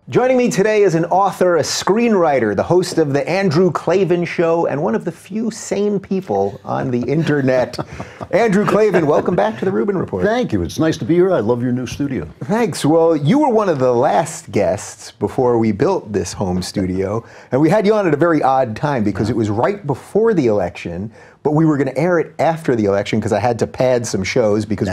Joining me today is an author, a screenwriter, the host of The Andrew Klavan Show, and one of the few sane people on the internet. Andrew Klavan, welcome back to the Rubin Report. Thank you. It's nice to be here. I love your new studio. Thanks. Well, you were one of the last guests before we built this home studio, and we had you on at a very odd time because it was right before the election, but we were going to air it after the election because I had to pad some shows because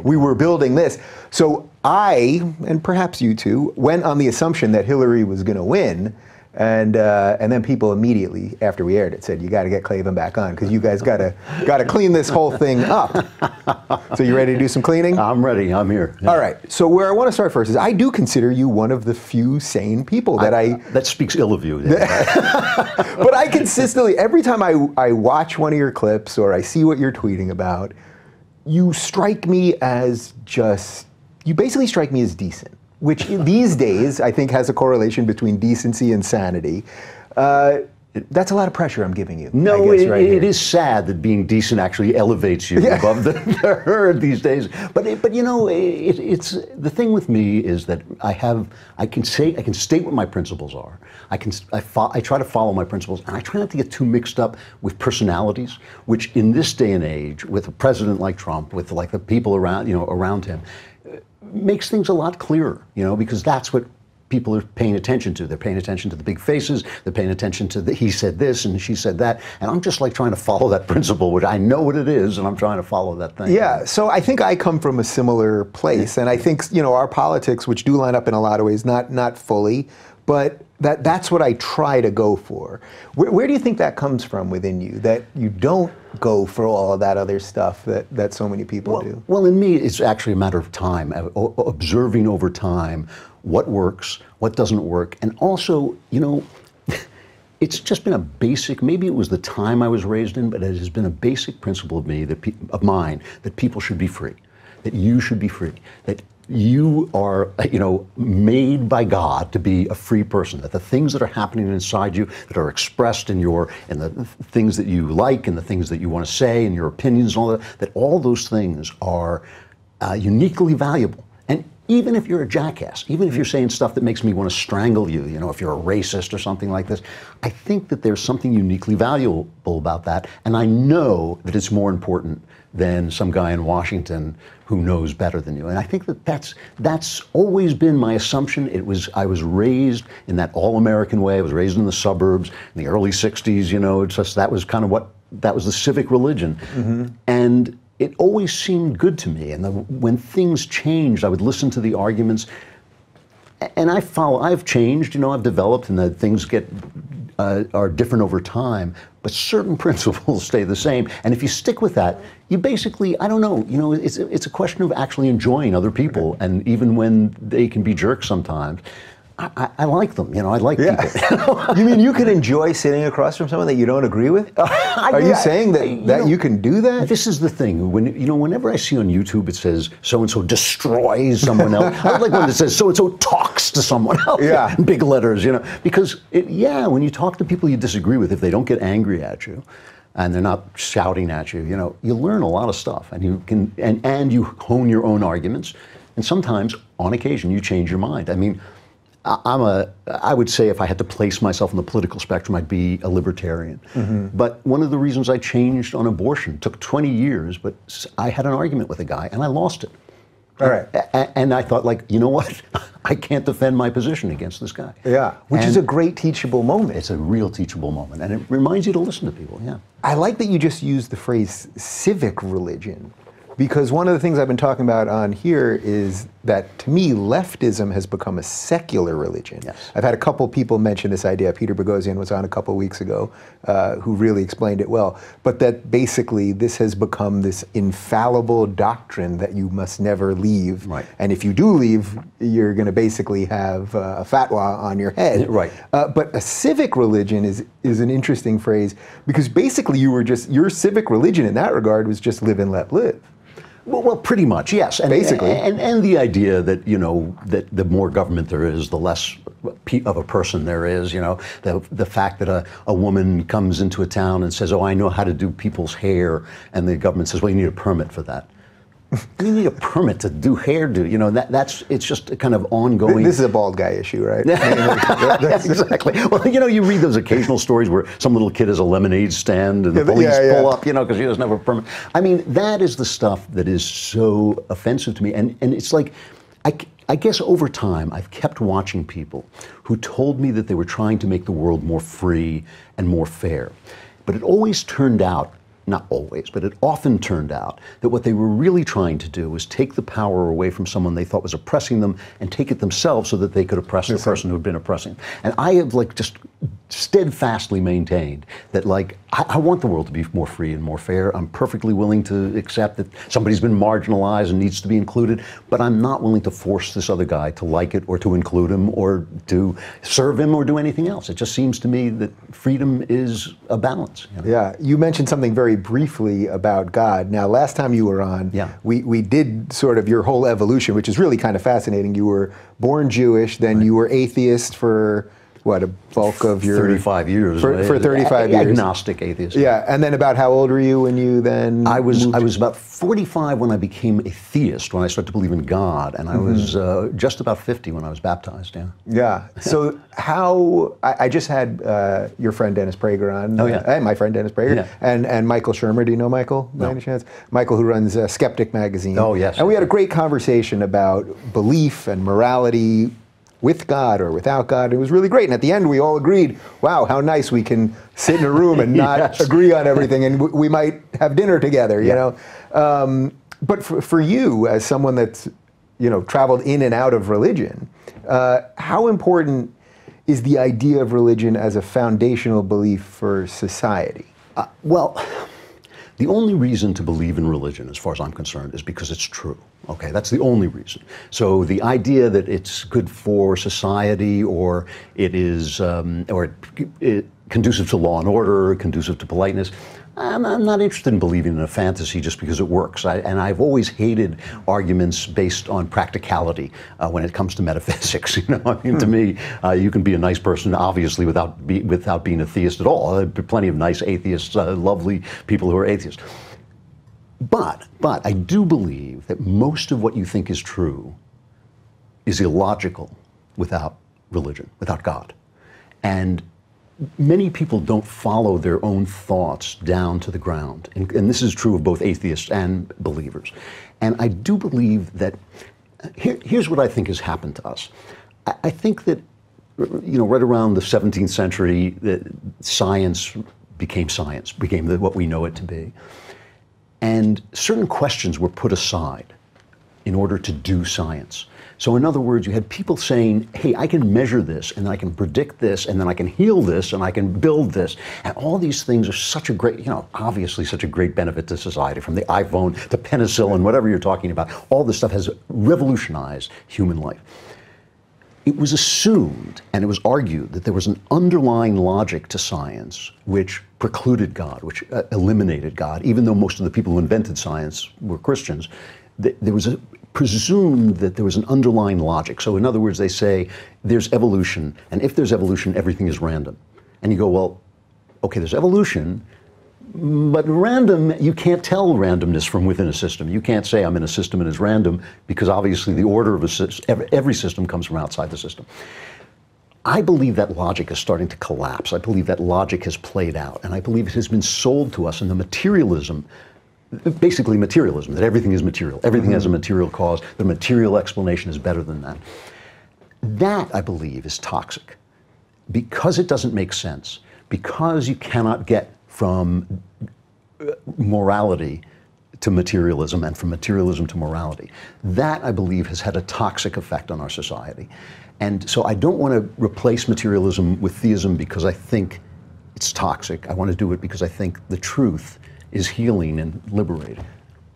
we were building this. So I, and perhaps you too, went on the assumption that Hillary was going to win, and then people immediately, after we aired it, said, you got to get Klavan back on because you guys got to clean this whole thing up. So you ready to do some cleaning? I'm ready. I'm here. Yeah. All right. So where I want to start first is I do consider you one of the few sane people that that speaks ill of you. But I consistently, every time I watch one of your clips or I see what you're tweeting about, you strike me as you basically strike me as decent, which these days I think has a correlation between decency and sanity. That's a lot of pressure I'm giving you. No, it is sad that being decent actually elevates you above the herd these days. But you know, it's the thing with me is that I can state what my principles are. I try to follow my principles, and I try not to get too mixed up with personalities, which in this day and age, with a president like Trump, with like the people around him, makes things a lot clearer. Because that's what people are paying attention to. They're paying attention to the big faces. They're paying attention to he said this and she said that. And I'm just like trying to follow that principle, which I know what it is, and I'm trying to follow that thing. Yeah, so I think I come from a similar place. And I think, our politics, which do line up in a lot of ways, not fully, but that's what I try to go for. Where do you think that comes from within you, that you don't go for all of that other stuff that so many people do? Well, in me, it's actually a matter of time, observing over time what works, what doesn't work, and also, it's just been a basic, maybe it was the time I was raised in, but it has been a basic principle of mine that people should be free, that you should be free, that you are, made by God to be a free person, that the things that are happening inside you, that are expressed in the things that you like and the things that you want to say and your opinions and all that all those things are uniquely valuable. And even if you're a jackass, even if you're saying stuff that makes me want to strangle you, if you're a racist or something like this, I think that there's something uniquely valuable about that. And I know that it's more important than some guy in Washington who knows better than you. And I think that's always been my assumption. I was raised in that all-American way. I was raised in the suburbs in the early 60s, that was kind of that was the civic religion. Mm-hmm. And it always seemed good to me. And when things changed, I would listen to the arguments. And I've changed, I've developed, and that things are different over time, but certain principles stay the same. And if you stick with that, you basically, I don't know, it's a question of actually enjoying other people. And even when they can be jerks sometimes, I like them, I like people. You mean you can enjoy sitting across from someone that you don't agree with? Are you saying that you can do that? This is the thing. Whenever I see on YouTube it says so-and-so destroys someone else, I like when it says so-and-so talks to someone else in big letters, because when you talk to people you disagree with, if they don't get angry at you, and they're not shouting at you, you learn a lot of stuff, and you can and you hone your own arguments, and sometimes, on occasion, you change your mind. I mean, I would say if I had to place myself in the political spectrum, I'd be a libertarian. Mm-hmm. But one of the reasons I changed on abortion took 20 years, but I had an argument with a guy and I lost it. All right. And I thought, you know what? I can't defend my position against this guy. Yeah, which is a great teachable moment. It's a real teachable moment, and it reminds you to listen to people, I like that you just used the phrase civic religion, because one of the things I've been talking about on here is that, to me, leftism has become a secular religion. Yes. I've had a couple people mention this idea. Peter Boghossian was on a couple weeks ago, who really explained it well. But that basically this has become this infallible doctrine that you must never leave. Right. And if you do leave, you're going to basically have a fatwa on your head. Right. But a civic religion is an interesting phrase, because basically your civic religion in that regard was just live and let live. Well, pretty much, yes. And, basically. And the idea that, that the more government there is, the less of a person there is, the fact that a woman comes into a town and says, oh, I know how to do people's hair, and the government says, well, you need a permit for that. You need a permit to do hairdo. You know, it's just a kind of ongoing. This is a bald guy issue, right? Exactly. Well, you know, you read those occasional stories where some little kid has a lemonade stand and the police pull up, you know, because he doesn't have a permit. I mean, that is the stuff that is so offensive to me. And it's like, I guess over time, I've kept watching people who told me that they were trying to make the world more free and more fair. But it always turned out, not always, but it often turned out that what they were really trying to do was take the power away from someone they thought was oppressing them and take it themselves so that they could oppress the person who had been oppressing them. And I have like just steadfastly maintained that like, I want the world to be more free and more fair. I'm perfectly willing to accept that somebody's been marginalized and needs to be included, but I'm not willing to force this other guy to like it or to include him or to serve him or do anything else. It just seems to me that freedom is a balance. You know? Yeah, you mentioned something very briefly about God. Now, last time you were on, we did sort of your whole evolution, which is really kind of fascinating. You were born Jewish, then you were atheist for what, a bulk of your 35 years. For 35 years. Agnostic atheist. Yeah, and then about how old were you when you then I was about 45 when I became a theist, when I started to believe in God, and I was just about 50 when I was baptized, Yeah, so how, I just had your friend Dennis Prager on, and my friend Dennis Prager, and Michael Shermer. Do you know Michael, by any chance? Michael, who runs Skeptic Magazine. Oh, yes. And we had a great conversation about belief and morality, with God or without God. It was really great. And at the end, we all agreed, wow, how nice we can sit in a room and not agree on everything, and we might have dinner together, you know. But for you, as someone that's, you know, traveled in and out of religion, how important is the idea of religion as a foundational belief for society? Well, the only reason to believe in religion, as far as I'm concerned, is because it's true. Okay, that's the only reason. So the idea that it's good for society, or it is, it conducive to law and order, conducive to politeness, I'm not interested in believing in a fantasy just because it works. And I've always hated arguments based on practicality when it comes to metaphysics. You know, I mean, to me, you can be a nice person, obviously, without being a theist at all. There are plenty of nice atheists, lovely people who are atheists. But I do believe that most of what you think is true is illogical without religion, without God. And many people don't follow their own thoughts down to the ground. And this is true of both atheists and believers. And I do believe that, here's what I think has happened to us. I think that, you know, right around the 17th century, science became what we know it to be. And certain questions were put aside in order to do science. So in other words, you had people saying, hey, I can measure this, and then I can predict this, and then I can heal this, and I can build this. And all these things are such a great, you know, obviously such a great benefit to society, from the iPhone to penicillin, whatever you're talking about. All this stuff has revolutionized human life. It was assumed, and it was argued, that there was an underlying logic to science which precluded God, which eliminated God, even though most of the people who invented science were Christians. There was presumed that there was an underlying logic. So in other words, they say there's evolution, and if there's evolution, everything is random. And you go, well, okay, there's evolution, but random, you can't tell randomness from within a system. You can't say I'm in a system and it's random, because obviously the order of a system, every system comes from outside the system. I believe that logic is starting to collapse. I believe that logic has played out, and I believe it has been sold to us in the materialism, basically materialism, that everything is material. Everything has a material cause. The material explanation is better than that. That, I believe, is toxic, because it doesn't make sense, because you cannot get from morality to materialism and from materialism to morality. That, I believe, has had a toxic effect on our society. And so I don't want to replace materialism with theism because I think it's toxic. I want to do it because I think the truth is healing and liberating.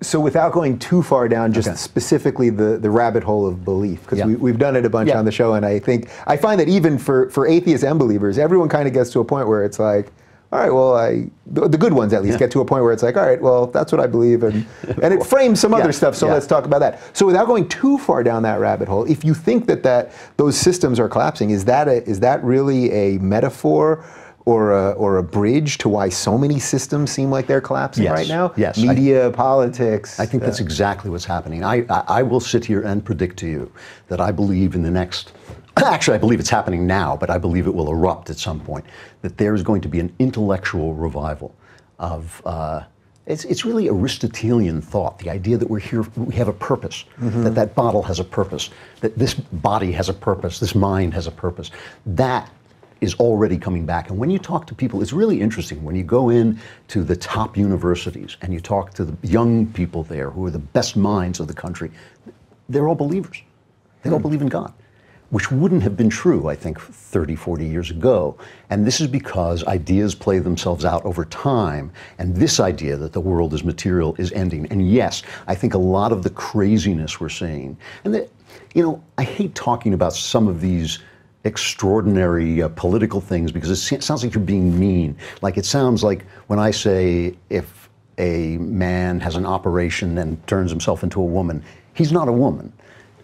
So without going too far down, just specifically the rabbit hole of belief, because we've done it a bunch on the show, and I find that even for atheists and believers, everyone kind of gets to a point where it's like, all right, well, the good ones at least get to a point where it's like, all right, well, that's what I believe, and it frames some other stuff, so let's talk about that. So without going too far down that rabbit hole, if you think that those systems are collapsing, is that really a metaphor or a bridge to why so many systems seem like they're collapsing Yes, right now? yes. Media, politics. I think that's exactly what's happening. I will sit here and predict to you that I believe in the next, actually I believe it's happening now, but I believe it will erupt at some point, that there is going to be an intellectual revival of, it's really Aristotelian thought, the idea that we're here, we have a purpose, that bottle has a purpose, that this body has a purpose, this mind has a purpose. That is already coming back. And when you talk to people, it's really interesting. When you go in to the top universities and you talk to the young people there who are the best minds of the country, they're all believers. They all believe in God, which wouldn't have been true, I think, 30, 40 years ago. And this is because ideas play themselves out over time. And this idea that the world is material is ending. And yes, I think a lot of the craziness we're seeing, and that, you know, I hate talking about some of these extraordinary political things because it sounds like you're being mean. Like it sounds like when I say if a man has an operation and turns himself into a woman, he's not a woman.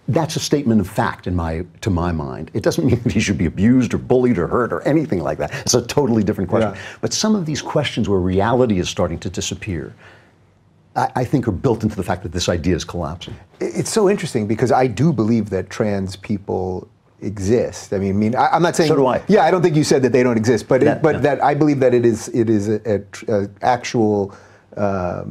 That's a statement of fact to my mind. It doesn't mean that he should be abused or bullied or hurt or anything like that. It's a totally different question. Yeah. But some of these questions where reality is starting to disappear, I think are built into the fact that this idea is collapsing. It's so interesting because I do believe that trans people exist. I mean, I'm not saying. So do I. Yeah, I don't think you said that they don't exist, but that I believe that it is a actual. I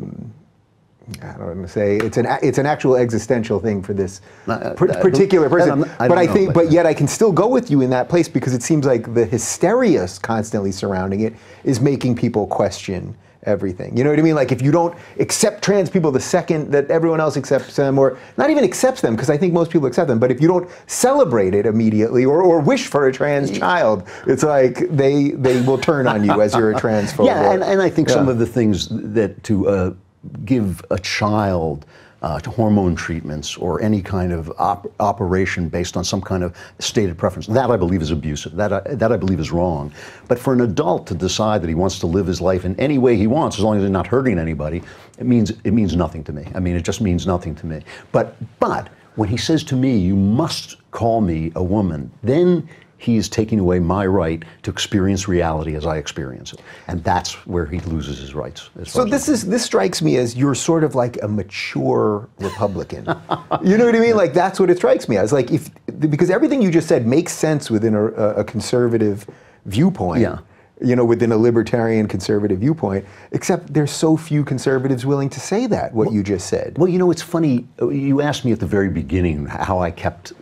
don't want to say it's an actual existential thing for this particular person. But yet I can still go with you in that place because it seems like the hysteria constantly surrounding it is making people question everything. You know what I mean? Like if you don't accept trans people the second that everyone else accepts them, or not even accepts them, because I think most people accept them, but if you don't celebrate it immediately or wish for a trans child, it's like they will turn on you as you're a transphobe. Yeah, and I think some of the things that to give a child to hormone treatments or any kind of operation based on some kind of stated preference, that I believe is abusive. That I believe is wrong. But for an adult to decide that he wants to live his life in any way he wants, as long as he's not hurting anybody, it means nothing to me. I mean, it just means nothing to me. But when he says to me, "You must call me a woman," then he is taking away my right to experience reality as I experience it. And that's where he loses his rights. So this strikes me as you're sort of like a mature Republican. You know what I mean? Like that's what it strikes me as. Like because everything you just said makes sense within a conservative viewpoint. Yeah. You know, within a libertarian conservative viewpoint, except there's so few conservatives willing to say that, what you just said. Well, you know, it's funny, you asked me at the very beginning how I kept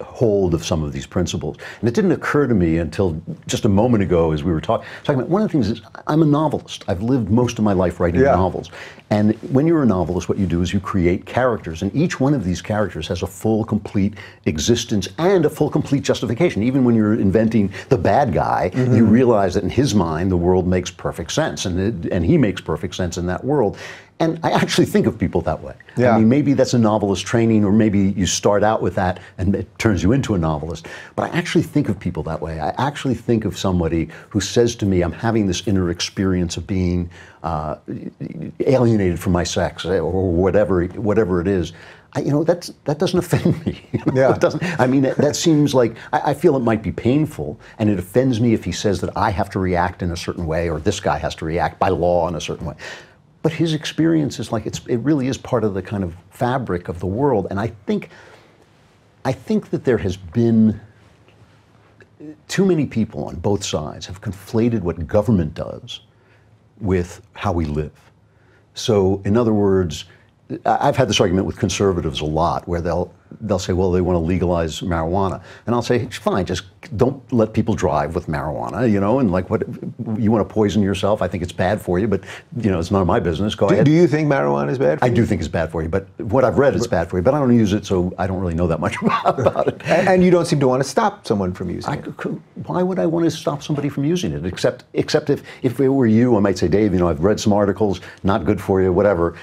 hold of some of these principles. And it didn't occur to me until just a moment ago as we were talking about, one of the things is I'm a novelist. I've lived most of my life writing novels. And when you're a novelist, what you do is you create characters. And each one of these characters has a full, complete existence and a full, complete justification. Even when you're inventing the bad guy, you realize that in his mind, the world makes perfect sense. And he makes perfect sense in that world. And I actually think of people that way. Yeah. I mean, maybe that's a novelist training, or maybe you start out with that and it turns you into a novelist. But I actually think of people that way. I actually think of somebody who says to me, I'm having this inner experience of being alienated from my sex, or whatever it is. That doesn't offend me. Yeah. It doesn't. I mean, that seems like, I feel it might be painful, and it offends me if he says that I have to react in a certain way, or this guy has to react by law in a certain way. But his experience is like, it really is part of the kind of fabric of the world. And I think that there has been too many people on both sides have conflated what government does with how we live. So in other words, I've had this argument with conservatives a lot, where they'll say, well, they want to legalize marijuana. And I'll say, fine, just don't let people drive with marijuana, you know, and like, what, you want to poison yourself? I think it's bad for you, but, you know, it's none of my business. Go ahead. Do you think marijuana is bad for you? I do think it's bad for you, but what I've read, it's bad for you, but I don't use it, so I don't really know that much about it. And you don't seem to want to stop someone from using it. Why would I want to stop somebody from using it? Except if it were you, I might say, Dave, you know, I've read some articles, not good for you, whatever.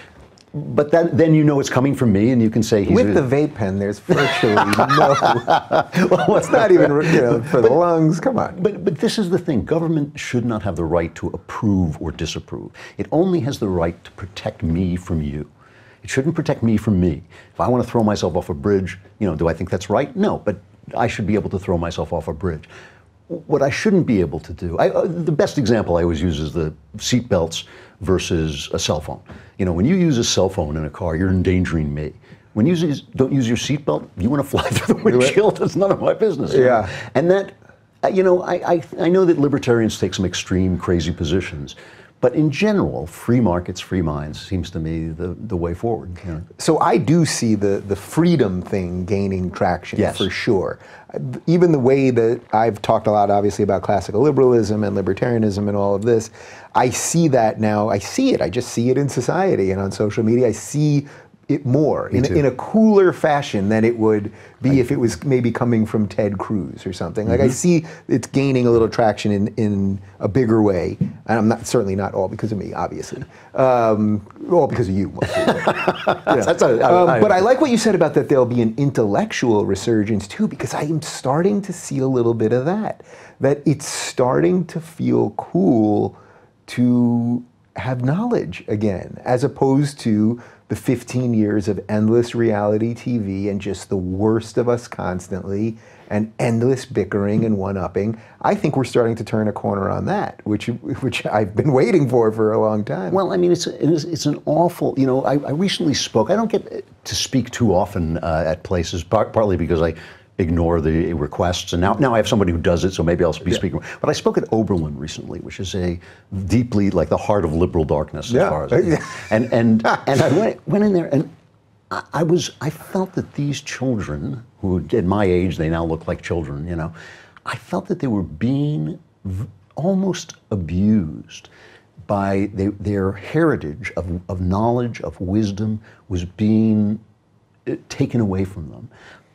But then you know it's coming from me, and you can say with the vape pen, there's virtually no. Well, it's not even for the lungs. Come on. But this is the thing: government should not have the right to approve or disapprove. It only has the right to protect me from you. It shouldn't protect me from me. If I want to throw myself off a bridge, you know, do I think that's right? No, but I should be able to throw myself off a bridge. what I shouldn't be able to do. The best example I always use is the seat belts versus a cell phone. You know, when you use a cell phone in a car, you're endangering me. When you don't use your seatbelt, you want to fly through the windshield. That's none of my business. Yeah. And that, you know, I know that libertarians take some extreme, crazy positions, but in general, free markets, free minds seems to me the way forward. You know? So I do see the freedom thing gaining traction, Yes. for sure. Even the way that I've talked a lot, obviously, about classical liberalism and libertarianism and all of this, I see that now. I see it. I just see it in society and on social media. I see it more in a cooler fashion than it would be if it was maybe coming from Ted Cruz or something. Like, I see it's gaining a little traction in a bigger way, and I'm not, certainly not all because of me, obviously, all because of you. Mostly. But I like what you said about that there'll be an intellectual resurgence too, because I am starting to see a little bit of that. That it's starting to feel cool to have knowledge again, as opposed to the 15 years of endless reality TV and just the worst of us constantly and endless bickering and one-upping. I think we're starting to turn a corner on that, which I've been waiting for a long time. Well, I mean, it's an awful, you know, I recently spoke, I don't get to speak too often at places, partly because I ignore the requests, and now I have somebody who does it, so maybe I'll be speaking. But I spoke at Oberlin recently, which is a deeply, like, the heart of liberal darkness, as far as I know. And I went in there, and I felt that these children, who at my age, they now look like children, you know, I felt that they were being almost abused by their heritage of knowledge, of wisdom, was being taken away from them.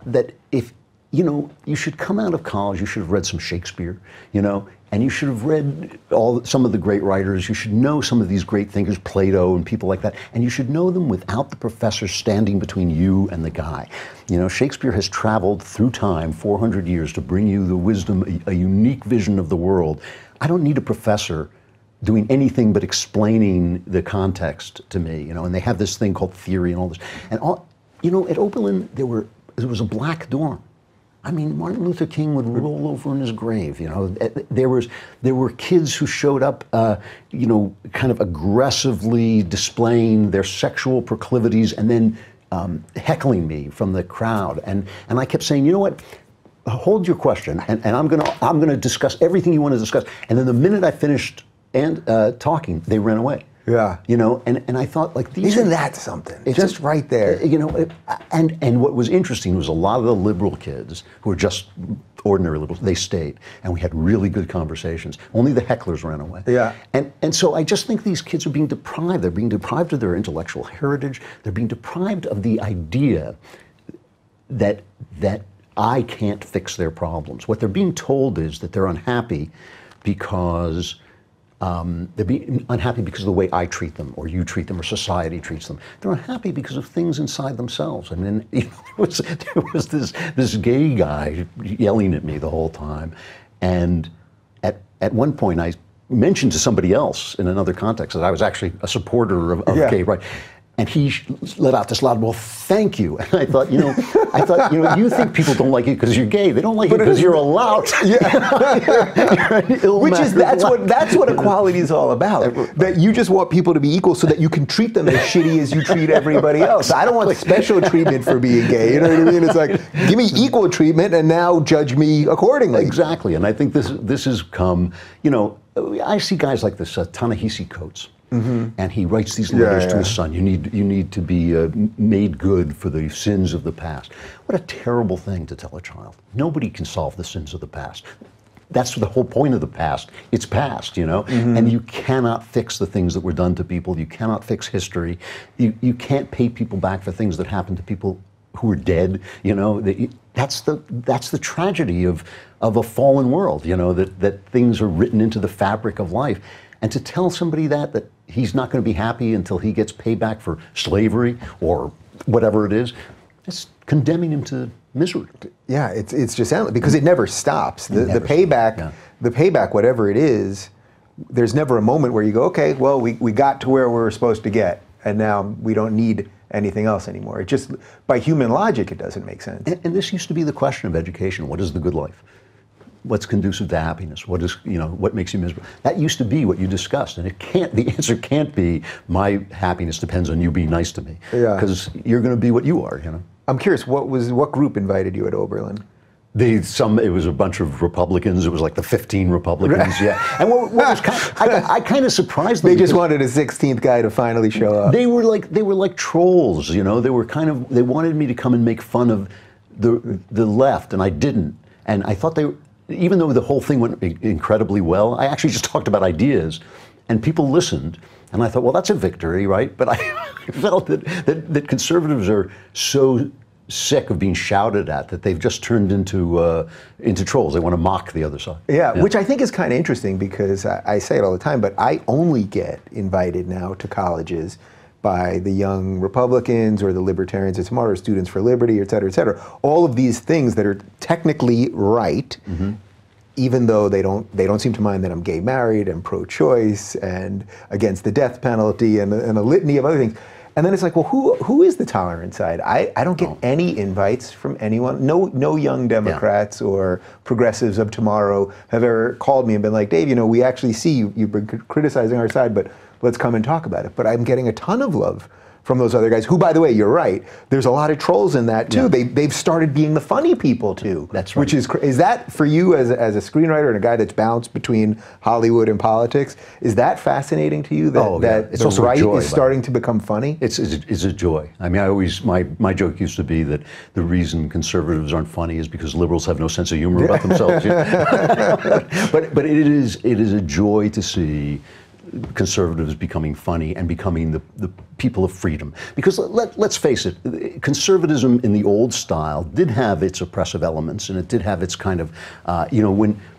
That if, you know, you should come out of college, you should have read some Shakespeare, you know, and you should have read some of the great writers, you should know some of these great thinkers, Plato and people like that, and you should know them without the professor standing between you and the guy. You know, Shakespeare has traveled through time, 400 years, to bring you the wisdom, a unique vision of the world. I don't need a professor doing anything but explaining the context to me, you know, and they have this thing called theory and all this. And you know, at Oberlin, there was a black dorm. I mean, Martin Luther King would roll over in his grave. You know, there were kids who showed up, you know, kind of aggressively displaying their sexual proclivities and then heckling me from the crowd. And I kept saying, you know what? Hold your question, and I'm gonna discuss everything you want to discuss. And then the minute I finished talking, they ran away. Yeah. You know, and I thought, like, these Isn't that something? It's just right there. You know, and what was interesting was a lot of the liberal kids who were just ordinary liberals, they stayed, and we had really good conversations. Only the hecklers ran away. Yeah. And so I just think these kids are being deprived. They're being deprived of their intellectual heritage. They're being deprived of the idea that I can't fix their problems. What they're being told is that they're unhappy because they're being unhappy because of the way I treat them, or you treat them, or society treats them. They're unhappy because of things inside themselves. I mean, you know, there was this gay guy yelling at me the whole time, and at one point I mentioned to somebody else in another context that I was actually a supporter of gay rights. And he let out this loud, well, thank you. And I thought, you know, you think people don't like you because you're gay. They don't like you because you're a lout. Yeah. Which is, that's what equality is all about. That you just want people to be equal so that you can treat them as shitty as you treat everybody else. I don't want special treatment for being gay. You know what I mean? It's like, give me equal treatment and now judge me accordingly. Exactly. And I think this has come, you know, I see guys like this, Ta-Nehisi Coates. Mm-hmm. And he writes these letters to his son. You need to be made good for the sins of the past. What a terrible thing to tell a child. Nobody can solve the sins of the past. That's the whole point of the past. It's past, you know? Mm-hmm. And you cannot fix the things that were done to people. You cannot fix history. You can't pay people back for things that happened to people who are dead, you know? That's the tragedy of a fallen world, you know, that things are written into the fabric of life. And to tell somebody that he's not going to be happy until he gets payback for slavery or whatever it is, it's condemning him to misery. Yeah, it's just endless, because it never stops. The payback, whatever it is, there's never a moment where you go, okay, well, we got to where we were supposed to get, and now we don't need anything else anymore. It just, by human logic, it doesn't make sense. And this used to be the question of education. What is the good life? what's conducive to happiness? What is, what makes you miserable? That used to be what you discussed, and the answer can't be my happiness depends on you being nice to me, Yeah. because you're going to be what you are. I'm curious, what group invited you at Oberlin? It was a bunch of Republicans. It was like the 15 Republicans, yeah. And what was I kind of surprised them. They just wanted a 16th guy to finally show up. They were like trolls, They wanted me to come and make fun of the left, and I didn't. And I thought even though the whole thing went incredibly well, I actually just talked about ideas, and people listened. And I thought, well, that's a victory, right? But I felt that conservatives are so sick of being shouted at that they've just turned into trolls. They want to mock the other side. Yeah, which I think is kind of interesting, because I say it all the time, but I only get invited now to colleges by the young Republicans or the Libertarians of tomorrow, or Students for Liberty, et cetera, et cetera. All of these things that are technically right, even though they don't seem to mind that I'm gay married and pro-choice and against the death penalty and a litany of other things. And then it's like, well, who is the tolerant side? I don't get any invites from anyone. No young Democrats or progressives of tomorrow have ever called me and been like, Dave, we actually see you've been criticizing our side, but let's come and talk about it. But I'm getting a ton of love from those other guys, who, by the way, you're right, there's a lot of trolls in that too. Yeah. They've started being the funny people too. That's right. Which is that for you as a screenwriter and a guy that's bounced between Hollywood and politics, is that fascinating to you, that it's the also right joy, is starting to become funny? It's a joy. I mean, my joke used to be that the reason conservatives aren't funny is because liberals have no sense of humor about themselves. But it is a joy to see conservatives becoming funny and becoming the people of freedom. Because let's face it, conservatism in the old style did have its oppressive elements, and it did have its kind of,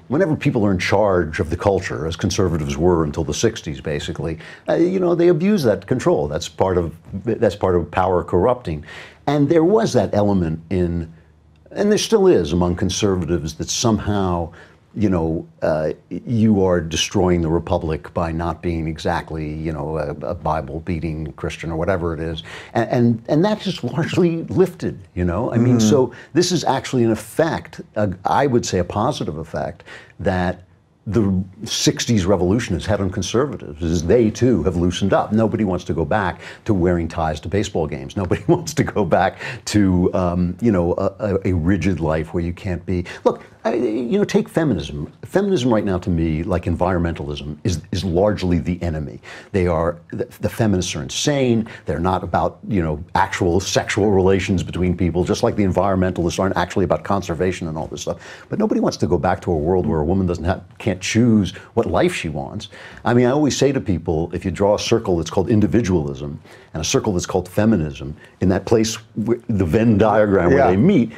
whenever people are in charge of the culture, as conservatives were until the 60s, basically, they abuse that control. That's part of power corrupting. And there was that element and there still is among conservatives, that somehow you are destroying the republic by not being exactly, a Bible-beating Christian or whatever it is, and that's just largely lifted, I mean, so this is actually an effect, I would say a positive effect, that the 60s revolution has had on conservatives, is they too have loosened up. Nobody wants to go back to wearing ties to baseball games. Nobody wants to go back to a rigid life where you can't be. Look, take feminism. Feminism right now, to me, like environmentalism, is largely the enemy. The feminists are insane. They're not about actual sexual relations between people, just like the environmentalists aren't actually about conservation and all this stuff. But nobody wants to go back to a world where a woman can't choose what life she wants. I mean, I always say to people, if you draw a circle that's called individualism and a circle that's called feminism, in that place, the Venn diagram where they meet,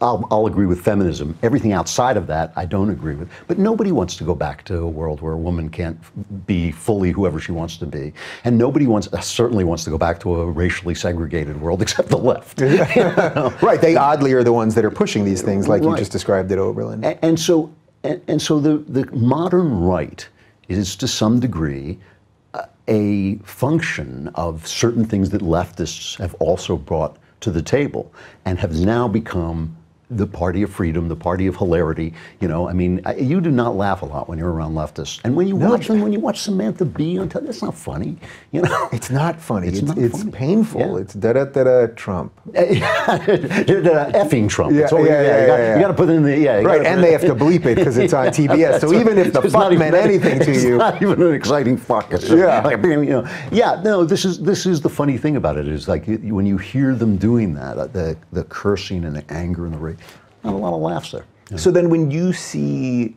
I'll agree with feminism. Everything outside of that, I don't agree with. But nobody wants to go back to a world where a woman can't be fully whoever she wants to be. And nobody certainly wants to go back to a racially segregated world, except the left. Right, they oddly are the ones that are pushing these things, like you just described at Oberlin. And so the modern right is, to some degree, a function of certain things that leftists have also brought to the table, and have now become the party of freedom, the party of hilarity. I mean, you do not laugh a lot when you're around leftists. And when you watch Samantha Bee on television, it's not funny. It's not funny. It's funny. Painful. Yeah. It's da-da-da-da Trump. Effing Trump. Yeah, you got to put it in the right, and they have to bleep it because it's on TBS. So even if the fuck meant anything to you, it's not even an exciting fuck. It's just, this is the funny thing about it, is like when you hear them doing that, the cursing and the anger and the rage. Not a lot of laughs there. So then when you see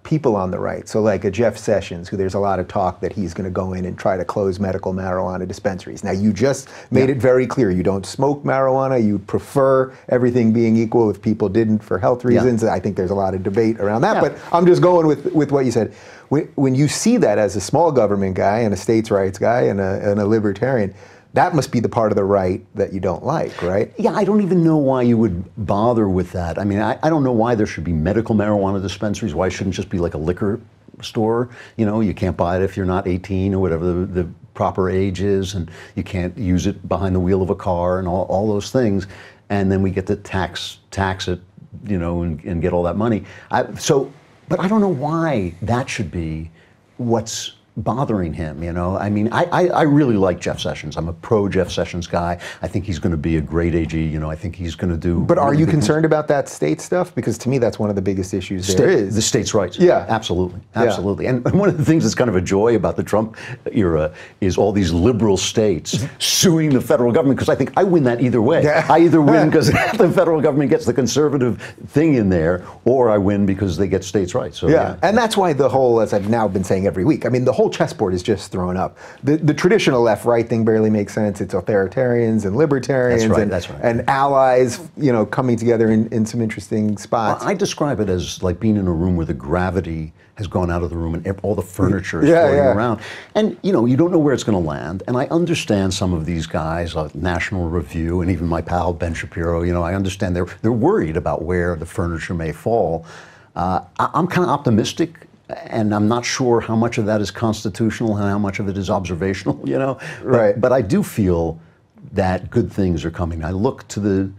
people on the right, so like a Jeff Sessions, who there's a lot of talk that he's going to go in and try to close medical marijuana dispensaries. Now, you just made it very clear you don't smoke marijuana, you prefer everything being equal if people didn't for health reasons. I think there's a lot of debate around that, but I'm just going with what you said. When you see that as a small government guy and a states' rights guy and a libertarian, that must be the part of the right that you don't like, right? Yeah, I don't even know why you would bother with that. I mean, I don't know why there should be medical marijuana dispensaries. Why shouldn't it just be like a liquor store? You can't buy it if you're not 18 or whatever the proper age is, and you can't use it behind the wheel of a car and all those things. And then we get to tax it and get all that money. But I don't know why that should be what's bothering him, I mean, I really like Jeff Sessions. I'm a pro Jeff Sessions guy. I think he's going to be a great AG. I think he's going to do. But are you concerned about that state stuff? Because to me, that's one of the biggest issues there is. The states' rights. Yeah. Absolutely. Absolutely. And one of the things that's kind of a joy about the Trump era is all these liberal states suing the federal government, because I think I win that either way. Yeah. I either win because the federal government gets the conservative thing in there, or I win because they get states' rights. So, yeah. And that's why the whole, as I've now been saying every week, I mean, the whole chessboard is just thrown up. The traditional left-right thing barely makes sense. It's authoritarians and libertarians and allies, coming together in some interesting spots. I describe it as like being in a room where the gravity has gone out of the room and all the furniture is floating around. And, you don't know where it's going to land. And I understand some of these guys, National Review, and even my pal Ben Shapiro, I understand they're worried about where the furniture may fall. I'm kind of optimistic. And I'm not sure how much of that is constitutional and how much of it is observational, Right. But I do feel that good things are coming. I look to the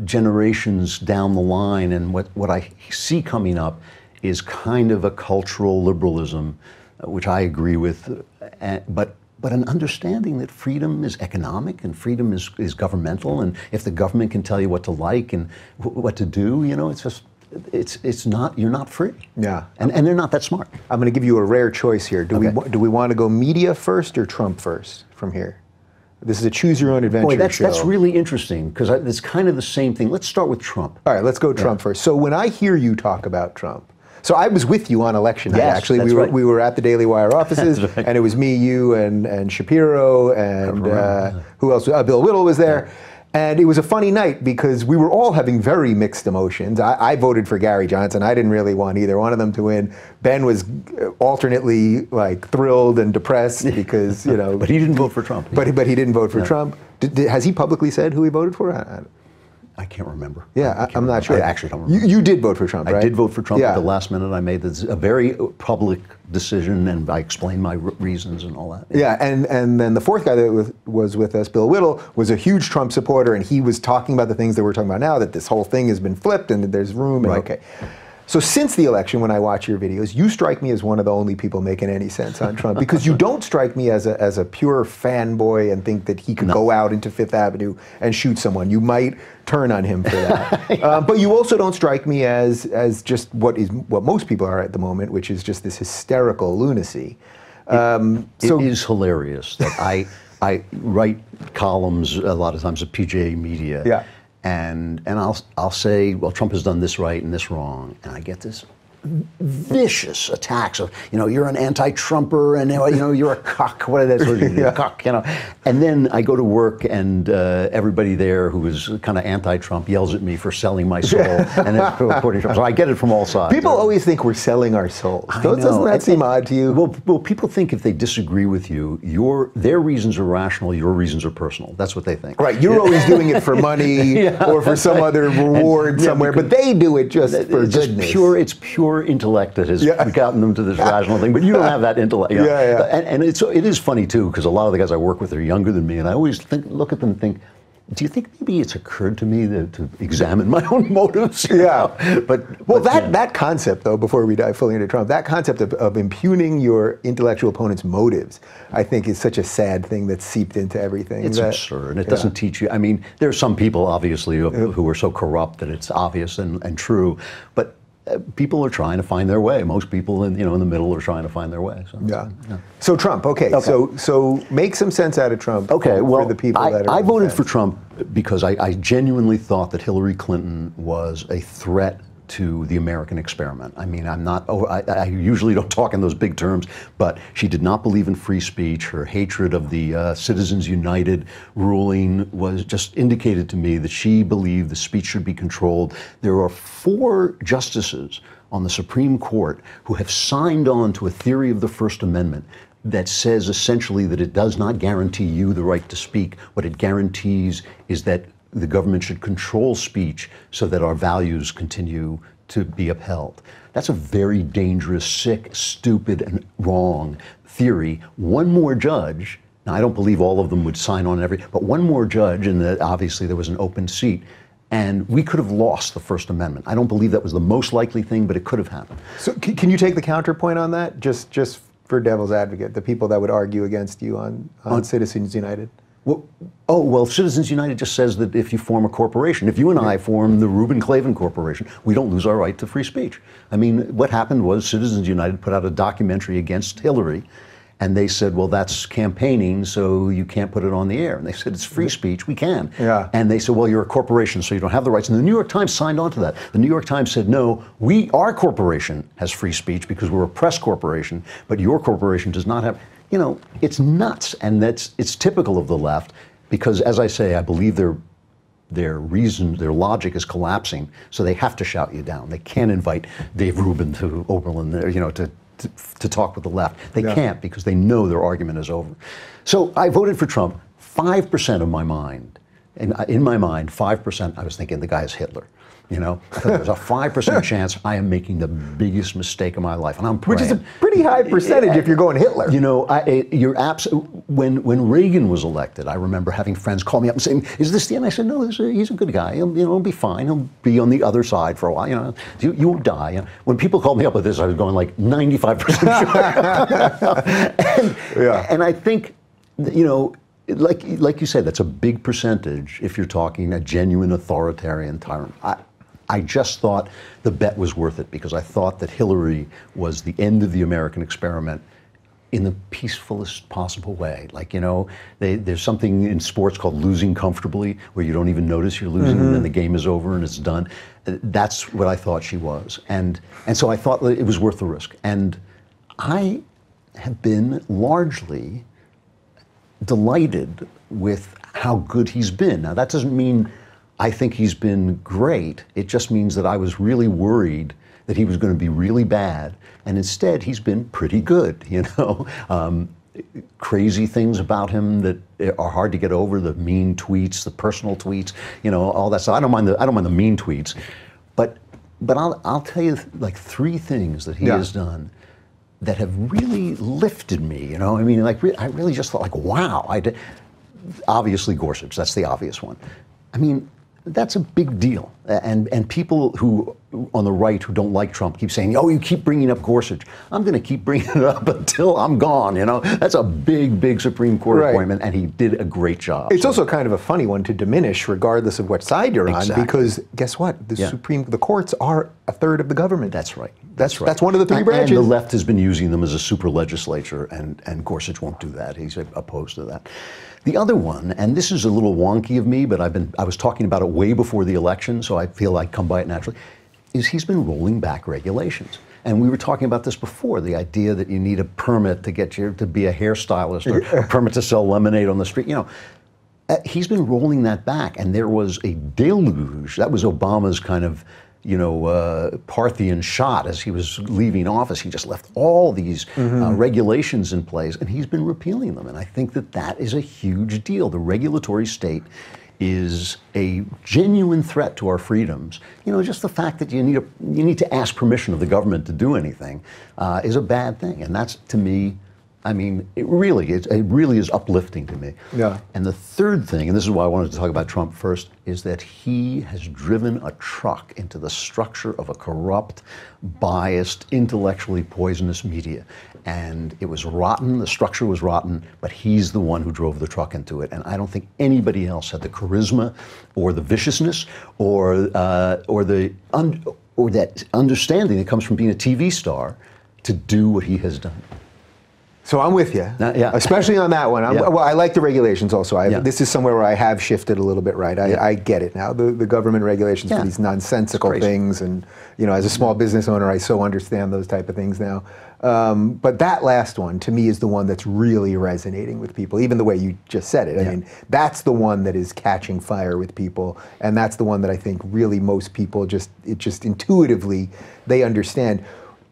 generations down the line, and what I see coming up is kind of a cultural liberalism, which I agree with, but an understanding that freedom is economic and freedom is governmental, and if the government can tell you what to like and what to do, it's just. It's not, you're not free. Yeah. And they're not that smart. I'm going to give you a rare choice here. Do we want to go media first or Trump first from here? This is a choose your own adventure show. That's really interesting, because it's kind of the same thing. Let's start with Trump. All right, let's go Trump first. So when I hear you talk about Trump, so I was with you on election night, actually. We were at the Daily Wire offices, and it was me, you, and Shapiro, and who else? Bill Whittle was there. Yeah. And it was a funny night because we were all having very mixed emotions. I voted for Gary Johnson. I didn't really want either one of them to win. Ben was alternately thrilled and depressed because, But he didn't vote for Trump. But he didn't vote for Trump. Has he publicly said who he voted for? I can't remember. Yeah, I'm not sure. I actually don't remember. You did vote for Trump, right? I did vote for Trump at the last minute. I made a very public decision, and I explained my reasons and all that. Yeah, and then the fourth guy that was with us, Bill Whittle, was a huge Trump supporter, and he was talking about the things that we're talking about now, that this whole thing has been flipped and that there's room. And okay. So since the election, when I watch your videos, you strike me as one of the only people making any sense on Trump, because you don't strike me as a pure fanboy and think that he could go out into Fifth Avenue and shoot someone. You might turn on him for that. But you also don't strike me as just what most people are at the moment, which is just this hysterical lunacy. It is hilarious that I write columns a lot of times at PJ Media. Yeah. And I'll say, well, Trump has done this right and this wrong, and I get this vicious attacks of, you're an anti-Trumper, and you're a cuck. What is that? Cuck, And then I go to work, and everybody there who is kind of anti-Trump yells at me for selling my soul, and then supporting Trump. So I get it from all sides. People always think we're selling our souls. Doesn't that seem odd to you? Well, people think if they disagree with you, their reasons are rational, your reasons are personal. That's what they think. Right. You're always doing it for money or for some other reward somewhere, but they do it just for goodness. It's pure intellect that has gotten them to this rational thing, but you don't have that intellect. And it is funny too, because a lot of the guys I work with are younger than me, and I always look at them and think, do you think maybe it's occurred to me to examine my own motives? That concept, though, before we dive fully into Trump, that concept of impugning your intellectual opponent's motives, I think, is such a sad thing that's seeped into everything. It's absurd. It doesn't teach you. I mean, there are some people, obviously, who are so corrupt that it's obvious and true, but people are trying to find their way. Most people in the middle are trying to find their way. So Trump, okay. So make some sense out of Trump. Okay, well, for the people that are I voted for Trump because I genuinely thought that Hillary Clinton was a threat to the American experiment. I mean, I usually don't talk in those big terms, but she did not believe in free speech. Her hatred of the Citizens United ruling was just indicated to me that she believed the speech should be controlled. There are 4 justices on the Supreme Court who have signed on to a theory of the First Amendment that says essentially that it does not guarantee you the right to speak. What it guarantees is that the government should control speech so that our values continue to be upheld. That's a very dangerous, sick, stupid, and wrong theory. One more judge, now I don't believe all of them would sign on but one more judge, and obviously there was an open seat, And we could have lost the First Amendment. I don't believe that was the most likely thing, but it could have happened. So can you take the counterpoint on that, just for devil's advocate, the people that would argue against you on Citizens United? Well, Citizens United just says that if you form a corporation, if you and I form the Reuben Klavan Corporation, we don't lose our right to free speech. I mean, what happened was Citizens United put out a documentary against Hillary, and they said, well, that's campaigning, so you can't put it on the air. And they said, it's free speech, we can. Yeah. And they said, well, you're a corporation, so you don't have the rights. And the New York Times signed on to that. The New York Times said, no, our corporation has free speech because we're a press corporation, but your corporation does not have. You know, it's nuts, and it's typical of the left, because, as I say, I believe their reason, their logic is collapsing, so they have to shout you down. They can't invite Dave Rubin to Oberlin, to talk with the left. They can't, because they know their argument is over. So I voted for Trump. 5% of my mind, in my mind, 5%, I was thinking the guy is Hitler. You know, I thought there's a 5% chance I am making the biggest mistake of my life, and I'm praying. Which is a pretty high percentage if you're going Hitler. You know, when Reagan was elected, I remember having friends call me up and saying, "Is this the end?" I said, "No, he's a good guy. He'll be fine. He'll be on the other side for a while. You know, you won't die." You know, when people called me up with this, I was going like 95% sure. And I think, you know, like you said, that's a big percentage if you're talking a genuine authoritarian tyrant. I just thought the bet was worth it, because I thought that Hillary was the end of the American experiment in the peacefulest possible way. Like, you know, there's something in sports called losing comfortably, where you don't even notice you're losing, and then the game is over and it's done. That's what I thought she was. And so I thought that it was worth the risk. And I have been largely delighted with how good he's been. Now, that doesn't mean I think he's been great. It just means that I was really worried that he was going to be really bad, and instead he's been pretty good. You know, crazy things about him that are hard to get over: the mean tweets, the personal tweets, you know, all that stuff. I don't mind the mean tweets, but I'll tell you like 3 things that he has done that have really lifted me. You know, I mean, like I really just thought like, wow. Obviously Gorsuch, that's the obvious one. I mean, that's a big deal. And people who on the right who don't like Trump keep saying, oh, you keep bringing up Gorsuch. I'm going to keep bringing it up until I'm gone, you know. That's a big, big Supreme Court appointment, and he did a great job. It's also kind of a funny one to diminish regardless of what side you're on, because guess what? The courts are a third of the government. That's right. That's one of the 3 branches. And the left has been using them as a super legislature, and Gorsuch won't do that. He's opposed to that. The other one, and this is a little wonky of me, but I was talking about it way before the election, so I feel I come by it naturally, is he's been rolling back regulations. And we were talking about this before, the idea that you need a permit to be a hairstylist, or a permit to sell lemonade on the street. You know, he's been rolling that back, and there was a deluge. That was Obama's kind of, you know, Parthian shot as he was leaving office. He just left all these regulations in place, and he's been repealing them. And I think that is a huge deal. The regulatory state is a genuine threat to our freedoms. You know, just the fact that you need to ask permission of the government to do anything is a bad thing. And that's, to me, I mean, it really is uplifting to me. Yeah. And the third thing, and this is why I wanted to talk about Trump first, is that he has driven a truck into the structure of a corrupt, biased, intellectually poisonous media. And it was rotten, the structure was rotten, but he's the one who drove the truck into it. And I don't think anybody else had the charisma or the viciousness or that understanding that comes from being a TV star to do what he has done. So I'm with you, especially on that one. Well, I like the regulations also. This is somewhere where I have shifted a little bit, right? I get it now, the government regulations for these nonsensical things. And, you know, as a small business owner, I so understand those type of things now. But that last one, to me, is the one that's really resonating with people, even the way you just said it. I mean, that's the one that is catching fire with people. And that's the one that I think really most people just intuitively, they understand.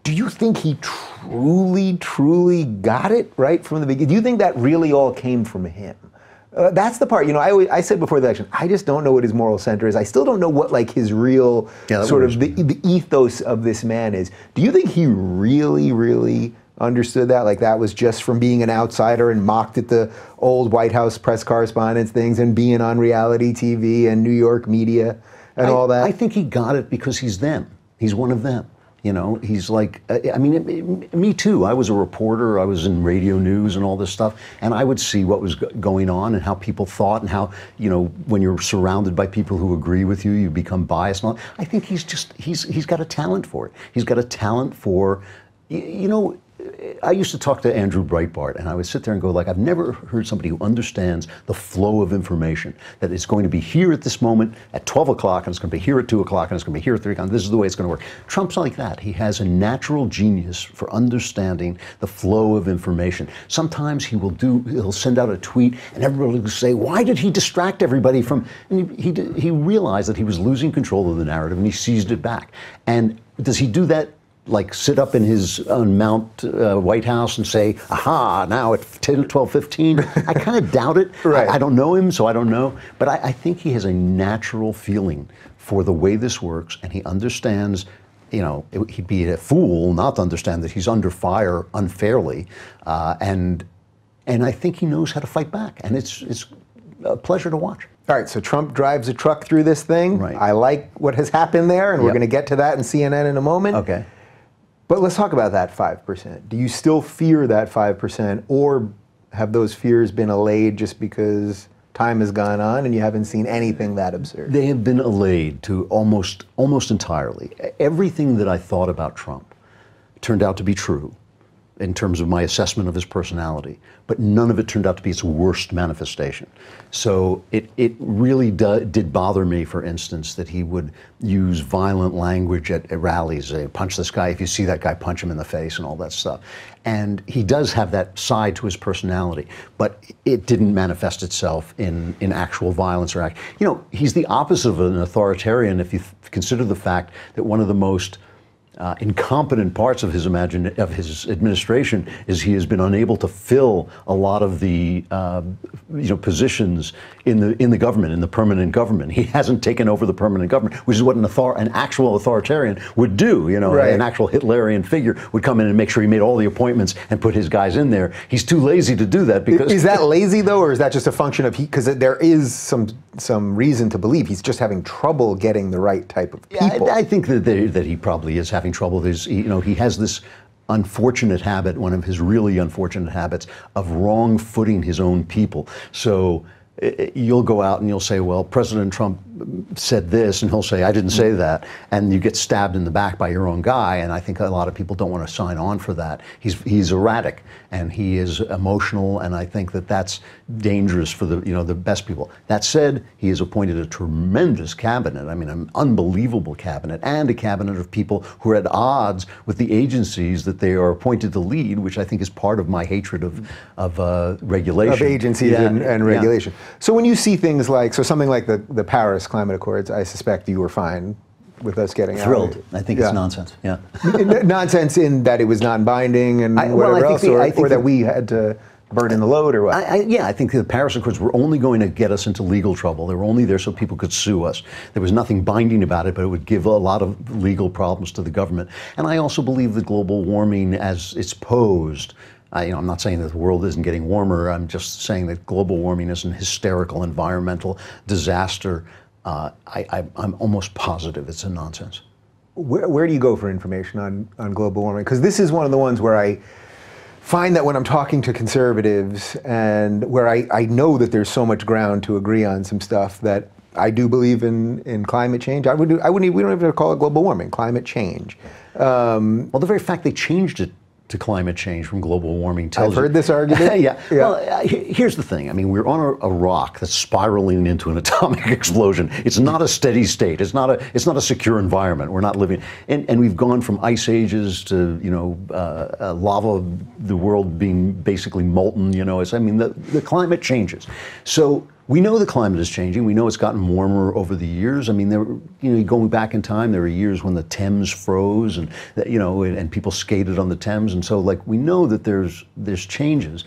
Do you think he truly got it right from the beginning? Do you think that really all came from him? That's the part, you know, I said before the election, I just don't know what his moral center is. I still don't know what, like, his real sort of the ethos of this man is. Do you think he really understood that? Like, that was just from being an outsider and mocked at the old White House press correspondence things and being on reality TV and New York media? and all that? I think he got it because he's them. He's one of them. You know, he's like, I mean, me too. I was a reporter. I was in radio news and all this stuff, and I would see what was going on and how people thought and how, you know, when you're surrounded by people who agree with you, you become biased and all. I think he's got a talent for it. He's got a talent for, you know, I used to talk to Andrew Breitbart, and I would sit there and go, like, I've never heard somebody who understands the flow of information, that it's going to be here at this moment at 12 o'clock, and it's going to be here at 2 o'clock, and it's going to be here at 3 o'clock. This is the way it's going to work. Trump's like that. He has a natural genius for understanding the flow of information. Sometimes he'll send out a tweet, and everybody will say, why did he distract everybody from, and he realized that he was losing control of the narrative, and he seized it back. And does he do that? Like sit up in his Mount White House and say, aha, now at 10, 12, 15. I kind of doubt it. Right. I don't know him, so I don't know. But I think he has a natural feeling for the way this works, and he understands, you know, he'd be a fool not to understand that he's under fire unfairly. And I think he knows how to fight back, and it's a pleasure to watch. All right, so Trump drives a truck through this thing. Right. I like what has happened there, and we're Yep. going to get to that in CNN in a moment. Okay. But let's talk about that 5%. Do you still fear that 5%, or have those fears been allayed just because time has gone on and you haven't seen anything that absurd? They have been allayed to almost entirely. Everything that I thought about Trump turned out to be true in terms of my assessment of his personality, but none of it turned out to be its worst manifestation. So it really did bother me, for instance, that he would use violent language at rallies, punch this guy, if you see that guy, punch him in the face and all that stuff. And he does have that side to his personality, but it didn't manifest itself in actual violence or you know, he's the opposite of an authoritarian if you consider the fact that one of the most incompetent parts of his administration is he has been unable to fill a lot of the positions in the government, in the permanent government. He hasn't taken over the permanent government, which is what an actual authoritarian would do. You know, right. An actual Hitlerian figure would come in and make sure he made all the appointments and put his guys in there. He's too lazy to do that because is that lazy though, or is that just a function of because there is some reason to believe he's just having trouble getting the right type of people? Yeah, I think that he probably is having trouble. He has this unfortunate habit, one of his really unfortunate habits, of wrong-footing his own people. So you'll go out and you'll say, well, President Trump said this, and he'll say, I didn't say that, and you get stabbed in the back by your own guy, and I think a lot of people don't want to sign on for that. He's erratic, and he is emotional, and I think that that's dangerous for the best people. That said, he has appointed a tremendous cabinet, I mean, an unbelievable cabinet, and a cabinet of people who are at odds with the agencies that they are appointed to lead, which I think is part of my hatred of regulation. Of agencies and regulation. Yeah. So when you see things like, something like the Paris Climate Accords, I suspect you were fine with us getting thrilled. out. I think it's nonsense. Yeah. Nonsense in that it was non-binding and whatever else, or that we had to burden the load, or what? I think the Paris Accords were only going to get us into legal trouble. They were only there so people could sue us. There was nothing binding about it, but it would give a lot of legal problems to the government. And I also believe that global warming, as it's posed, I'm not saying that the world isn't getting warmer. I'm just saying that global warming is an hysterical environmental disaster. I'm almost positive it's a nonsense. Where do you go for information on global warming? Because this is one of the ones where I find that when I'm talking to conservatives and where I know that there's so much ground to agree on some stuff, that I do believe in climate change. We don't even call it global warming, climate change. Well, the very fact they changed it to climate change from global warming tells I've heard this argument. Yeah. Well, here's the thing. I mean, we're on a rock that's spiraling into an atomic explosion. It's not a steady state. It's not a secure environment. We're not living, and we've gone from ice ages to lava, the world being basically molten. The climate changes. So we know the climate is changing. We know it's gotten warmer over the years. I mean, going back in time, there were years when the Thames froze, and and people skated on the Thames, and so we know that there's changes.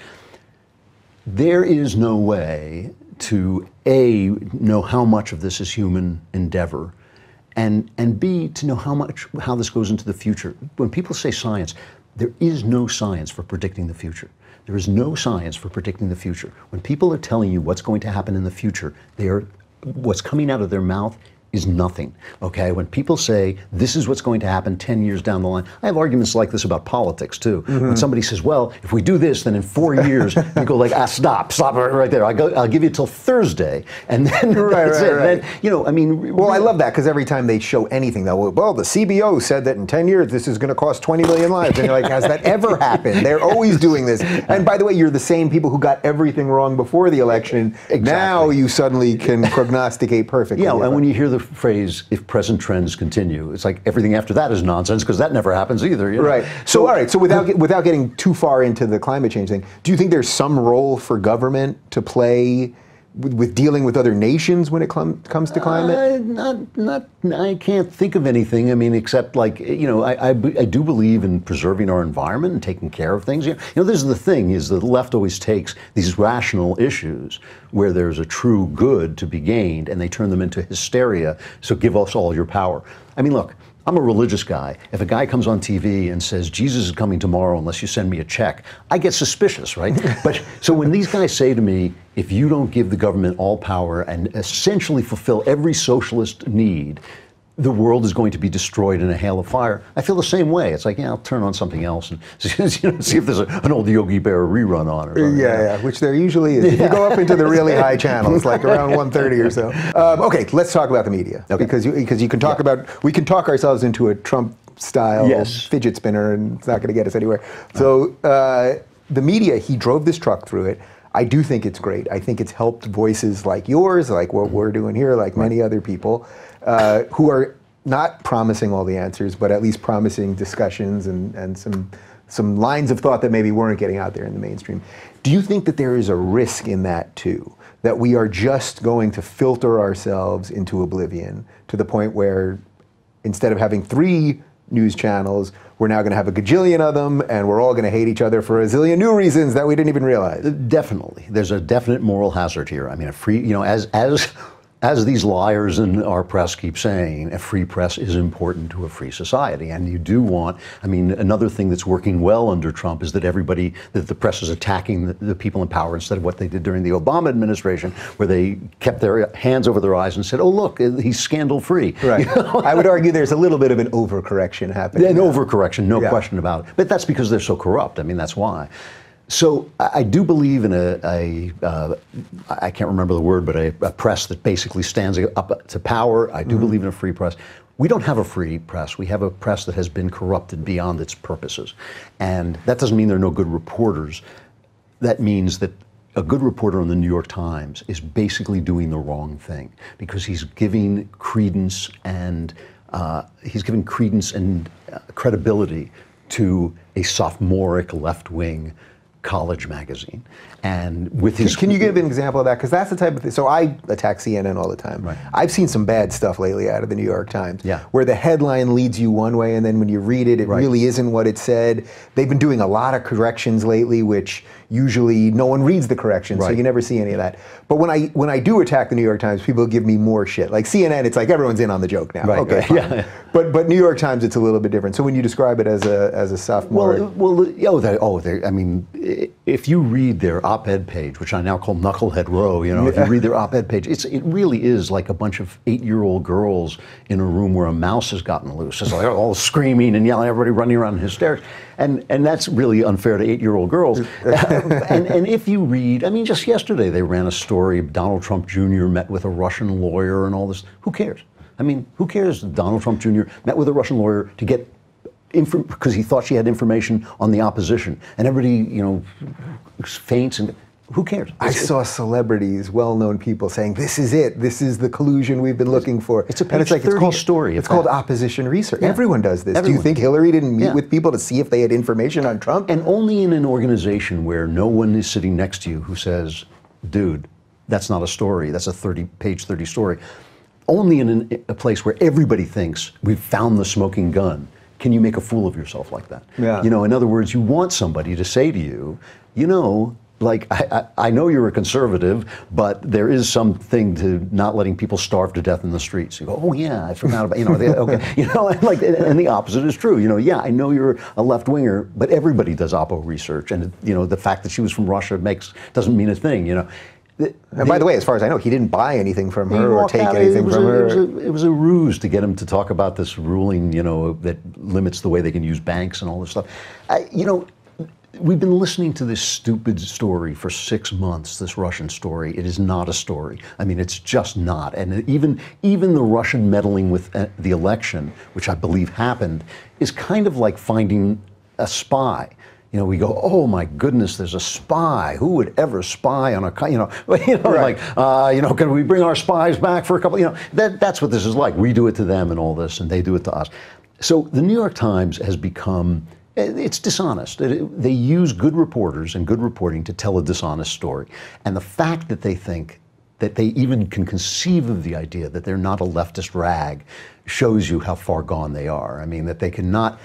There is no way to A, know how much of this is human endeavor, and B, to know how this goes into the future. When people say science, there is no science for predicting the future. There is no science for predicting the future. When people are telling you what's going to happen in the future, what's coming out of their mouth is nothing, okay? When people say, this is what's going to happen 10 years down the line, I have arguments like this about politics too. When somebody says, well, if we do this, then in 4 years, you go like, stop right there. I'll give you till Thursday, and then that's it. Right. Then, you know, I mean. Well, I love that, because every time they show anything, they'll, well, the CBO said that in 10 years, this is going to cost 20 million lives. And you're like, has that ever happened? They're always doing this. And by the way, you're the same people who got everything wrong before the election. Exactly. Now you suddenly can prognosticate perfectly. Yeah, and when you hear the phrase, if present trends continue, it's like everything after that is nonsense, because that never happens either. You know? Right. So, all right, so without getting too far into the climate change thing, do you think there's some role for government to play with dealing with other nations when it comes to climate? I can't think of anything. I mean, except like, you know, I do believe in preserving our environment and taking care of things. You know, this is the thing, is the left always takes these rational issues where there's a true good to be gained, and they turn them into hysteria. So give us all your power. I mean, look, I'm a religious guy. If a guy comes on TV and says, Jesus is coming tomorrow unless you send me a check, I get suspicious, right? But so when these guys say to me, if you don't give the government all power and essentially fulfill every socialist need, the world is going to be destroyed in a hail of fire, I feel the same way. It's like, yeah, I'll turn on something else and you know, see if there's an old Yogi Bear rerun on or something. Yeah, which there usually is. If you go up into the really high channels, like around 1:30 or so. Okay, let's talk about the media. Okay. Because you can talk about, we can talk ourselves into a Trump-style fidget spinner, and it's not going to get us anywhere. So the media, he drove this truck through it. I do think it's great. I think it's helped voices like yours, like what we're doing here, like many other people, who are not promising all the answers, but at least promising discussions and some lines of thought that maybe weren't getting out there in the mainstream. Do you think that there is a risk in that too? That we are just going to filter ourselves into oblivion to the point where instead of having 3 news channels, we're now going to have a gajillion of them, and we're all going to hate each other for a zillion new reasons that we didn't even realize? Definitely. There's a definite moral hazard here. I mean, a free, you know, as these liars in our press keep saying, a free press is important to a free society. And you do want, I mean, another thing that's working well under Trump is that the press is attacking the people in power instead of what they did during the Obama administration, where they kept their hands over their eyes and said, oh, look, he's scandal-free. Right. You know? I would argue there's a little bit of an overcorrection happening. An overcorrection, no question about it. But that's because they're so corrupt. I mean, that's why. So I do believe in I can't remember the word, but a press that basically stands up to power. I do believe in a free press. We don't have a free press. We have a press that has been corrupted beyond its purposes. And that doesn't mean there are no good reporters. That means that a good reporter on the New York Times is basically doing the wrong thing, because he's giving credence and credibility to a sophomoric left-wing college magazine. And with his... Can you give an example of that? Because that's the type of thing. So I attack CNN all the time. Right. I've seen some bad stuff lately out of the New York Times, yeah, where the headline leads you one way, and then when you read it, it really isn't what it said. They've been doing a lot of corrections lately, which usually no one reads the corrections, so you never see any of that. But when I do attack the New York Times, people give me more shit. Like CNN, it's like everyone's in on the joke now. Okay, fine. Yeah. But New York Times, it's a little bit different. So when you describe it as a sophomore, I mean, if you read their op-ed page, which I now call Knucklehead Row, you know, if you read their op-ed page, it really is like a bunch of 8-year-old girls in a room where a mouse has gotten loose. It's like all screaming and yelling, everybody running around in hysterics. And that's really unfair to 8-year-old girls. and if you read, I mean, just yesterday they ran a story, Donald Trump Jr. met with a Russian lawyer and all this. Who cares? I mean, who cares? Donald Trump Jr. met with a Russian lawyer to get because he thought she had information on the opposition, and everybody, you know, faints, and who cares? I saw celebrities, well-known people saying, "This is it. This is the collusion we've been looking for." It's a page 30 story. It's called opposition research. Yeah. Everyone does this. Everyone. Do you think Hillary didn't meet with people to see if they had information on Trump? And only in an organization where no one is sitting next to you who says, "Dude, that's not a story. That's a page 30 story." Only in a place where everybody thinks we've found the smoking gun can you make a fool of yourself like that. Yeah. You know, in other words, you want somebody to say to you, you know, like, I know you're a conservative, but there is something to not letting people starve to death in the streets. You go, oh yeah, I forgot about, you know, okay, you know, and the opposite is true. You know, yeah, I know you're a left-winger, but everybody does Oppo research, and you know, the fact that she was from Russia doesn't mean a thing. You know, And by the way, as far as I know, he didn't buy anything from He her or walked take out. anything from her. It was a ruse to get him to talk about this ruling, that limits the way they can use banks and all this stuff. We've been listening to this stupid story for 6 months, this Russian story. It is not a story. I mean, it's just not. And even the Russian meddling with the election, which I believe happened, is kind of like finding a spy. We go, oh my goodness, there's a spy. Who would ever spy on a, Right. can we bring our spies back for a couple, that's what this is like. We do it to them and all this, and they do it to us. So the New York Times has become, it's dishonest. They use good reporters and good reporting to tell a dishonest story. And the fact that they think that they even can conceive of the idea that they're not a leftist rag shows you how far gone they are. I mean, that they cannot,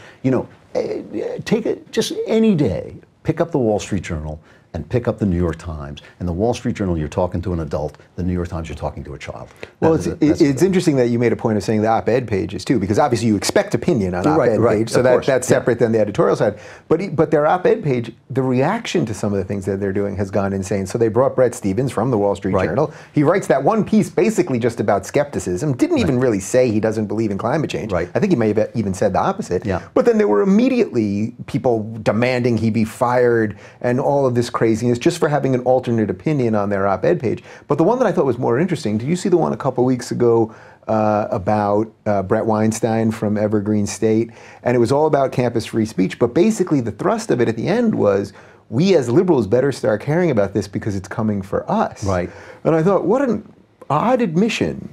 take it just any day, pick up the Wall Street Journal and pick up the New York Times. And the Wall Street Journal, you're talking to an adult. The New York Times, you're talking to a child. Well, it's interesting that you made a point of saying the op-ed pages too, because obviously you expect opinion on op-ed page, so that's separate than the editorial side. But their op-ed page, the reaction to some of the things that they're doing has gone insane. So they brought Bret Stephens from the Wall Street Journal. He writes that one piece basically just about skepticism. Didn't even really say he doesn't believe in climate change. I think he may have even said the opposite. But then there were immediately people demanding he be fired and all of this craziness just for having an alternate opinion on their op-ed page. But the one that I thought was more interesting, did you see the one a couple weeks ago about Bret Weinstein from Evergreen State? And it was all about campus free speech, but basically the thrust of it at the end was, we as liberals better start caring about this because it's coming for us. Right. And I thought, what an odd admission.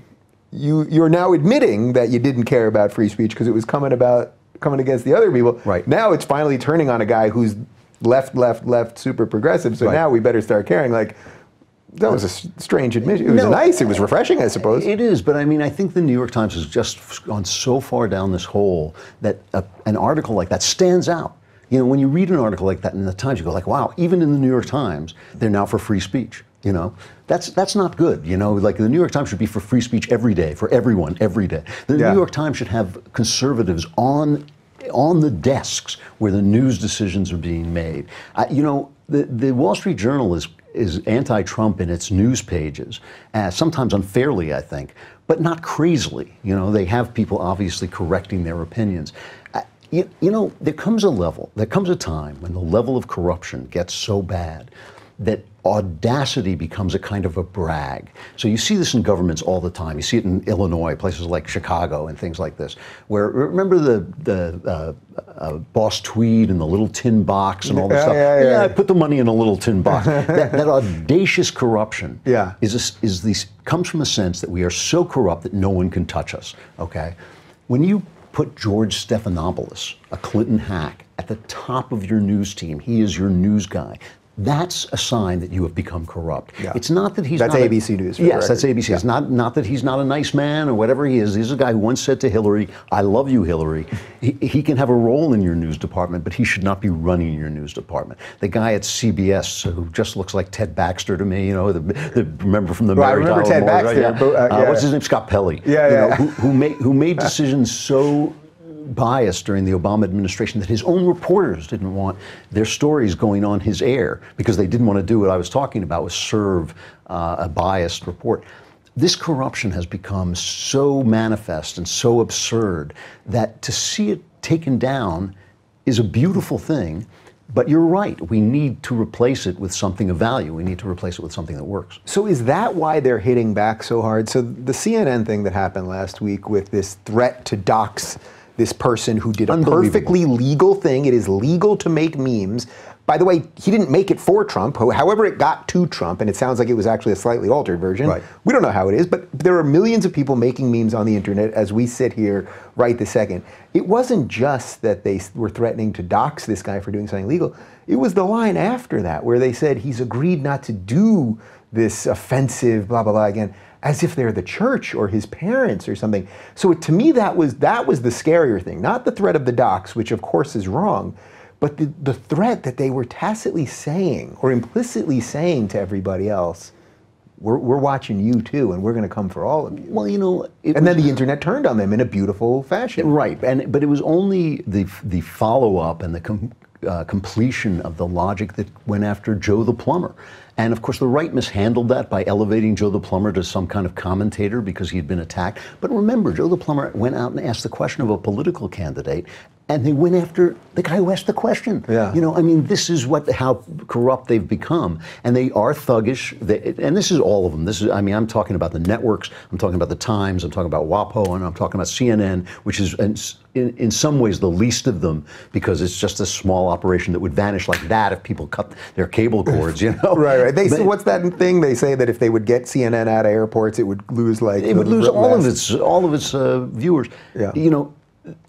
You're now admitting that you didn't care about free speech because it was coming against the other people. Right. Now it's finally turning on a guy who's left, super progressive. So now we better start caring. Like, that was a strange admission. It was nice. It was refreshing, I suppose. It is, but I mean, I think the New York Times has just gone so far down this hole that an article like that stands out. When you read an article like that in the Times, you go like, wow, even in the New York Times, they're now for free speech. That's not good. Like the New York Times should be for free speech every day, for everyone, every day. The New York Times should have conservatives on the desks where the news decisions are being made. The Wall Street Journal is anti-Trump in its news pages, sometimes unfairly, I think, but not crazily. They have people obviously correcting their opinions. There comes a time when the level of corruption gets so bad that audacity becomes a kind of a brag. So you see this in governments all the time. You see it in Illinois, places like Chicago and things like this, where, remember the Boss Tweed and the little tin box and all this stuff? Yeah, I put the money in a little tin box. that audacious corruption comes from a sense that we are so corrupt that no one can touch us, okay? When you put George Stephanopoulos, a Clinton hack, at the top of your news team, he is your news guy, that's a sign that you have become corrupt. It's not that he's that's ABC News. Yes, that's ABC. It's not that he's not a nice man or whatever he is. He's a guy who once said to Hillary, "I love you, Hillary." He can have a role in your news department, but he should not be running your news department. The guy at CBS who just looks like Ted Baxter to me, the remember from the Mary Tyler Moore. Ted Baxter. What's his name? Scott Pelley. Who made decisions so biased during the Obama administration that his own reporters didn't want their stories going on his air because they didn't want to do what I was talking about, was serve a biased report. This corruption has become so manifest and so absurd that to see it taken down is a beautiful thing. But you're right, we need to replace it with something of value. We need to replace it with something that works. So is that why they're hitting back so hard? So the CNN thing that happened last week with this threat to dox this person who did a perfectly legal thing. It is legal to make memes. By the way, he didn't make it for Trump. However it got to Trump, and it sounds like it was actually a slightly altered version. We don't know how it is, but there are millions of people making memes on the internet as we sit here right this second. It wasn't just that they were threatening to dox this guy for doing something illegal. It was the line after that where they said he's agreed not to do this offensive blah, blah, blah again, as if they're the church or his parents or something. So to me, that was the scarier thing, not the threat of the dox, which of course is wrong, but the threat that they were tacitly saying or implicitly saying to everybody else, we're watching you too, and we're going to come for all of you. Well, and then the internet turned on them in a beautiful fashion. Right, but it was only the follow-up and the completion of the logic that went after Joe the plumber. And of course, the right mishandled that by elevating Joe the Plumber to some kind of commentator because he had been attacked. But remember, Joe the Plumber went out and asked the question of a political candidate, and they went after the guy who asked the question. Yeah. You know, I mean, this is how corrupt they've become, and they are thuggish. And this is all of them. This is, I mean, I'm talking about the networks. I'm talking about the Times. I'm talking about WAPO, and I'm talking about CNN, which is in some ways the least of them because it's just a small operation that would vanish like that if people cut their cable cords. You know. Right. They say, what's that thing they say that if they would get CNN out of airports, it would lose it would lose all of its viewers. Yeah. You know.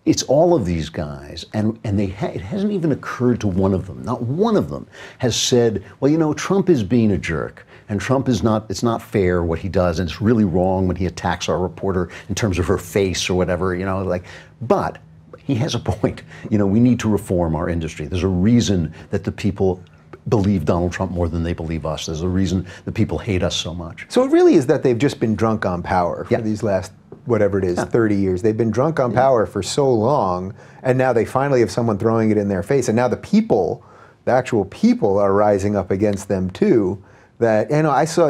It's all of these guys, and it hasn't even occurred to one of them. Not one of them has said, well, you know, Trump is being a jerk, and Trump is not, it's not fair what he does, and it's really wrong when he attacks our reporter in terms of her face or whatever, you know, like, but he has a point. You know, we need to reform our industry. There's a reason that the people believe Donald Trump more than they believe us. There's a reason that people hate us so much. So it really is that they've just been drunk on power for these last, whatever it is, 30 years. They've been drunk on power for so long, and now they finally have someone throwing it in their face. And now the people, the actual people, are rising up against them too. That, you know, I saw,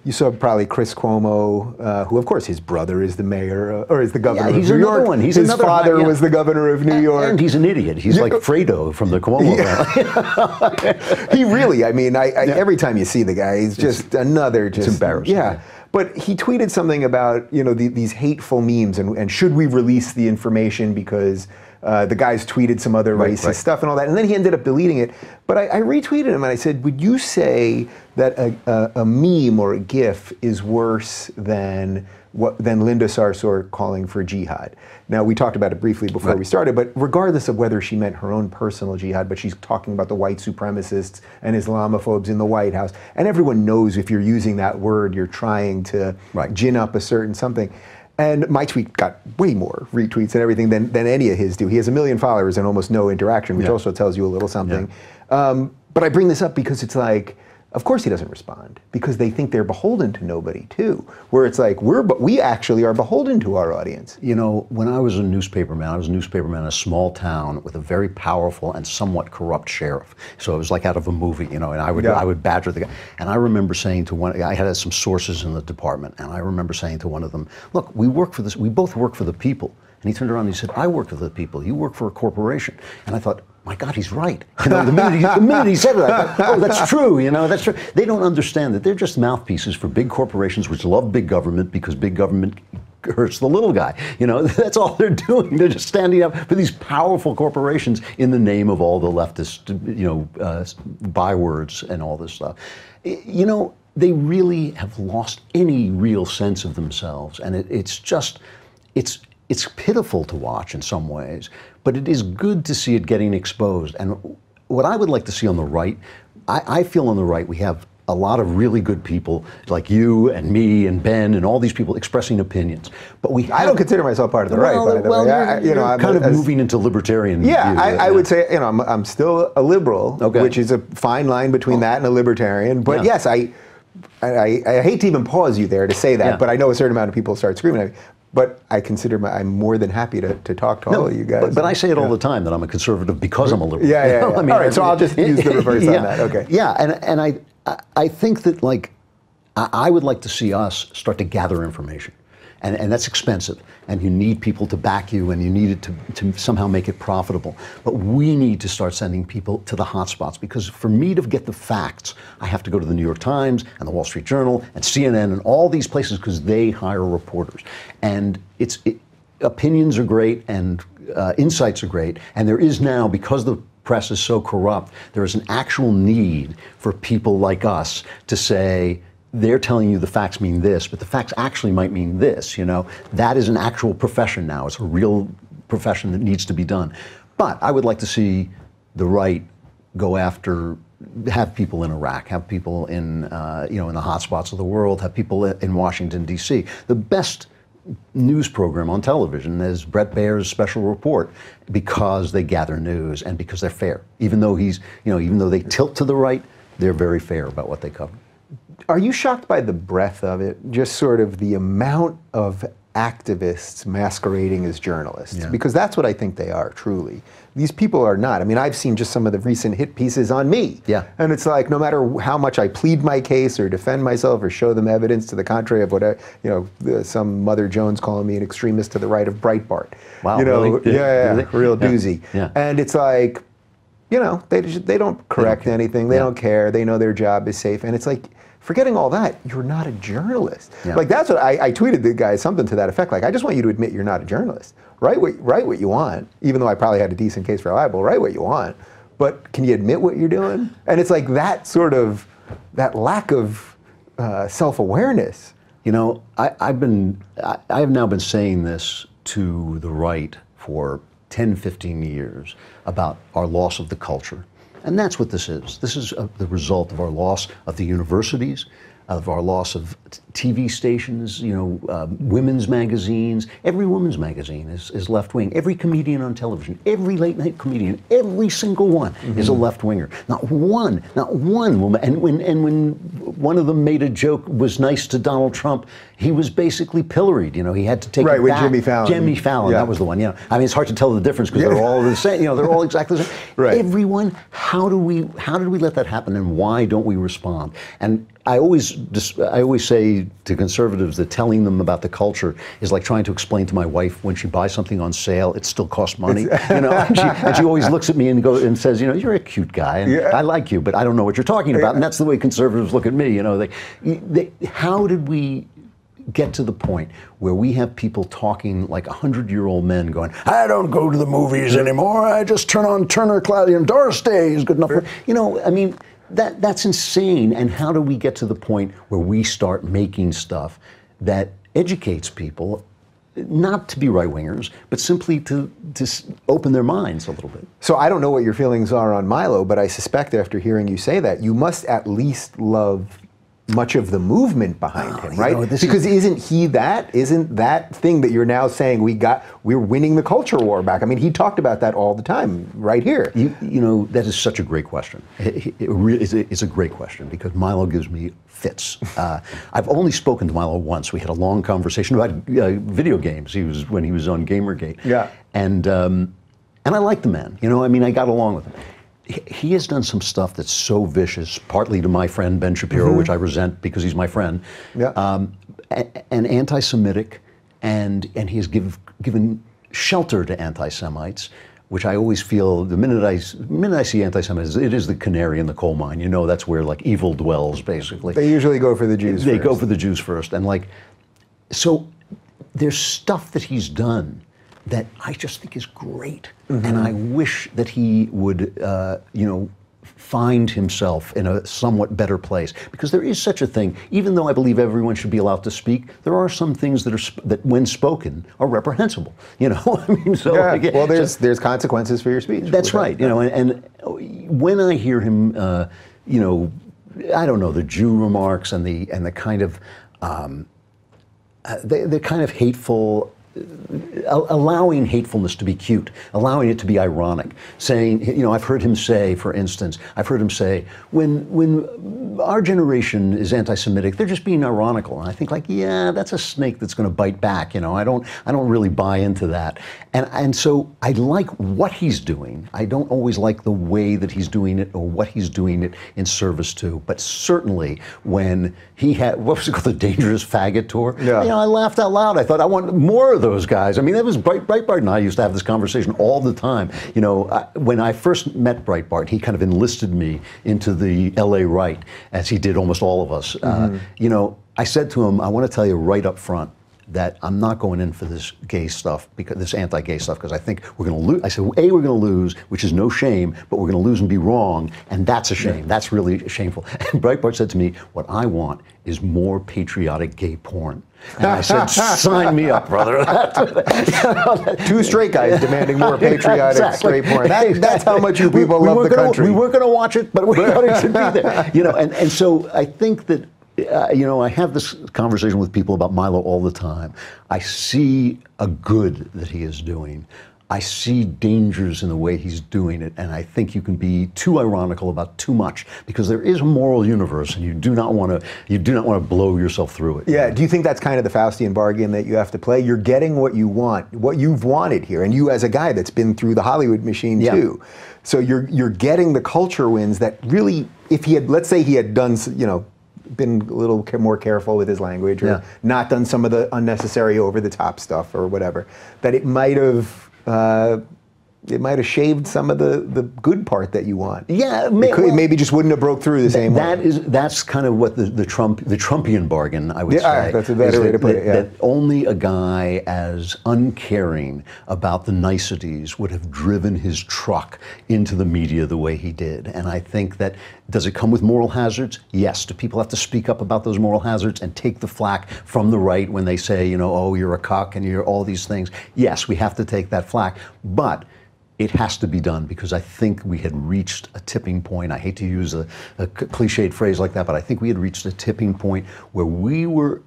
you saw probably Chris Cuomo, who of course his brother is the mayor, or is the governor of New York. One. He's his another father was the governor of New York. And he's an idiot. He's like Fredo from the Cuomo family. He really, I mean, every time you see the guy, he's just another, It's embarrassing. Yeah. But he tweeted something about, you know, these hateful memes and should we release the information because the guys tweeted some other racist stuff and all that. And then he ended up deleting it. But I retweeted him and I said, would you say that a meme or a GIF is worse than Linda Sarsour calling for jihad? Now, we talked about it briefly before we started, but regardless of whether she meant her own personal jihad, but she's talking about the white supremacists and Islamophobes in the White House. And everyone knows if you're using that word, you're trying to gin up a certain something. And my tweet got way more retweets and everything than any of his do. He has 1 million followers and almost no interaction, which also tells you a little something. But I bring this up because it's like, of course he doesn't respond because they think they're beholden to nobody too. Where it's like, we actually are beholden to our audience. You know, when I was a newspaperman, in a small town with a very powerful and somewhat corrupt sheriff. So it was like out of a movie, you know, and I would badger the guy. And I remember saying to one, I had some sources in the department, and I remember saying to one of them, look, we both work for the people. And he turned around and he said, I work for the people, you work for a corporation. And I thought, my God, he's right. You know, the minute he said it, I thought, oh, that's true, you know, that's true. They don't understand that they're just mouthpieces for big corporations which love big government because big government hurts the little guy. You know, that's all they're doing. They're just standing up for these powerful corporations in the name of all the leftist, you know, bywords and all this stuff. You know, they really have lost any real sense of themselves. And it's just, it's pitiful to watch in some ways, but it is good to see it getting exposed. And what I would like to see on the right, I feel on the right we have a lot of really good people like you and me and Ben and all these people expressing opinions. But I don't consider myself part of the right, by the way. I'm kind of moving into libertarian. Yeah, I would say, you know, I'm still a liberal, which is a fine line between that and a libertarian. But yes, I hate to even pause you there to say that, but I know a certain amount of people start screaming at me. But I consider I'm more than happy to talk to all of you guys. But I say it all the time that I'm a conservative because I'm a liberal. Yeah. I mean, all right, so I'll just use the reverse on that. Okay. Yeah, and I think that, like, I would like to see us start to gather information. And that's expensive, and you need people to back you, and you need it to somehow make it profitable. But we need to start sending people to the hotspots, because for me to get the facts, I have to go to the New York Times and the Wall Street Journal and CNN and all these places because they hire reporters. And opinions are great and insights are great, and there is now, because the press is so corrupt, there is an actual need for people like us to say, they're telling you the facts mean this, but the facts actually might mean this, you know. That is an actual profession now. It's a real profession that needs to be done. But I would like to see the right go after, have people in Iraq, have people in, you know, in the hotspots of the world, have people in Washington, D.C. The best news program on television is Bret Baier's Special Report, because they gather news and because they're fair. Even though even though they tilt to the right, they're very fair about what they cover. Are you shocked by the breadth of it? Just sort of the amount of activists masquerading as journalists, Yeah. because that's what I think they are, truly. These people are not. I mean, I've seen just some of the recent hit pieces on me. Yeah. And it's like, no matter how much I plead my case or defend myself or show them evidence to the contrary of whatever, some Mother Jones calling me an extremist to the right of Breitbart. Wow, Really? really? Real doozy. Yeah. And it's like, they don't correct anything. They don't care. They know their job is safe. And it's like, forgetting all that, you're not a journalist. Yeah. Like, that's what I tweeted the guy something to that effect. Like, I just want you to admit you're not a journalist. Write what you want, even though I probably had a decent case for libel. Write what you want, but can you admit what you're doing? And it's like that that lack of self-awareness. I have now been saying this to the right for 10, 15 years about our loss of the culture. And that's what this is. This is the result of our loss of the universities, of our loss of TV stations, women's magazines. Every women's magazine is left-wing. Every comedian on television, every late-night comedian, every single one is a left-winger. Not one woman. And when one of them made a joke, was nice to Donald Trump, he was basically pilloried. He had to take it with back. Jimmy Fallon. Jimmy Fallon, Yeah. that was the one. I mean, it's hard to tell the difference because they're all the same. They're all exactly the same. Right. Everyone. How did we let that happen, and why don't we respond? And I always say to conservatives that telling them about the culture is like trying to explain to my wife when she buys something on sale, it still costs money. And she always looks at me and says, you're a cute guy, and I like you, but I don't know what you're talking about. And that's the way conservatives look at me. How did we get to the point where we have people talking like 100-year-old men going, I don't go to the movies anymore. I just turn on Turner Classic and Doris Day is good enough for, I mean, that's insane. And how do we get to the point where we start making stuff that educates people, not to be right-wingers, but simply to open their minds a little bit? So I don't know what your feelings are on Milo, but I suspect after hearing you say that, you must at least love much of the movement behind him, right? Because isn't that thing that you're now saying we're winning the culture war back? I mean, he talked about that all the time right here. That is such a great question. It's a great question because Milo gives me fits. I've only spoken to Milo once. We had a long conversation about video games. When he was on Gamergate. Yeah. And I like the man. I got along with him. He has done some stuff that's so vicious, partly to my friend Ben Shapiro, which I resent because he's my friend, and anti-Semitic, and he has given shelter to anti-Semites, which I always feel the minute I see anti-Semitism, it is the canary in the coal mine. That's where like evil dwells, basically. They usually go for the Jews first. They go for the Jews first, and so there's stuff that he's done that I just think is great. And I wish that he would, find himself in a somewhat better place. Because there is such a thing, even though I believe everyone should be allowed to speak, there are some things that when spoken, are reprehensible. There's consequences for your speech. That's right. And when I hear him, I don't know, the Jew remarks and the kind of, the kind of hateful, allowing hatefulness to be cute, allowing it to be ironic, saying, I've heard him say, for instance, when our generation is anti-Semitic, they're just being ironical. And I think that's a snake that's going to bite back. I don't really buy into that. And so I like what he's doing. I don't always like the way that he's doing it or what he's doing it in service to. But certainly when he had, what was it called, the Dangerous Faggot Tour? Yeah. I laughed out loud. I thought, I want more of those guys. I mean, that was Breitbart and I used to have this conversation all the time. When I first met Breitbart, he kind of enlisted me into the LA right, as he did almost all of us. I said to him, I want to tell you right up front that I'm not going in for this gay stuff, this anti-gay stuff, because I think we're going to lose. I said, we're going to lose, which is no shame, but we're going to lose and be wrong, and that's a shame. Yeah. That's really shameful. And Breitbart said to me, what I want is more patriotic gay porn. And I said, sign me up, brother. Two straight guys demanding more patriotic straight porn. That's how much you people love the country. We weren't going to watch it, but we thought it should be there. And so I think that I have this conversation with people about Milo all the time. I see a good that he is doing. I see dangers in the way he's doing it, and I think you can be too ironical about too much, because there is a moral universe, and you do not want to blow yourself through it. Yeah. Do you think that's kind of the Faustian bargain that you have to play? You're getting what you want, what you've wanted here, and you as a guy that's been through the Hollywood machine too. So you're getting the culture wins that really, if he had, let's say he had done, been a little more careful with his language, or not done some of the unnecessary over the top stuff or whatever, that it might have shaved some of the good part that you want. Yeah, it maybe just wouldn't have broke through the same way. That's kind of what the Trumpian bargain, I would say. That's a better way to put it. That only a guy as uncaring about the niceties would have driven his truck into the media the way he did. And I think that, does it come with moral hazards? Yes. Do people have to speak up about those moral hazards and take the flack from the right when they say, oh, you're a cuck and you're all these things? Yes, we have to take that flack. But it has to be done, because I think we had reached a tipping point. I hate to use a cliched phrase like that, but I think we had reached a tipping point where we were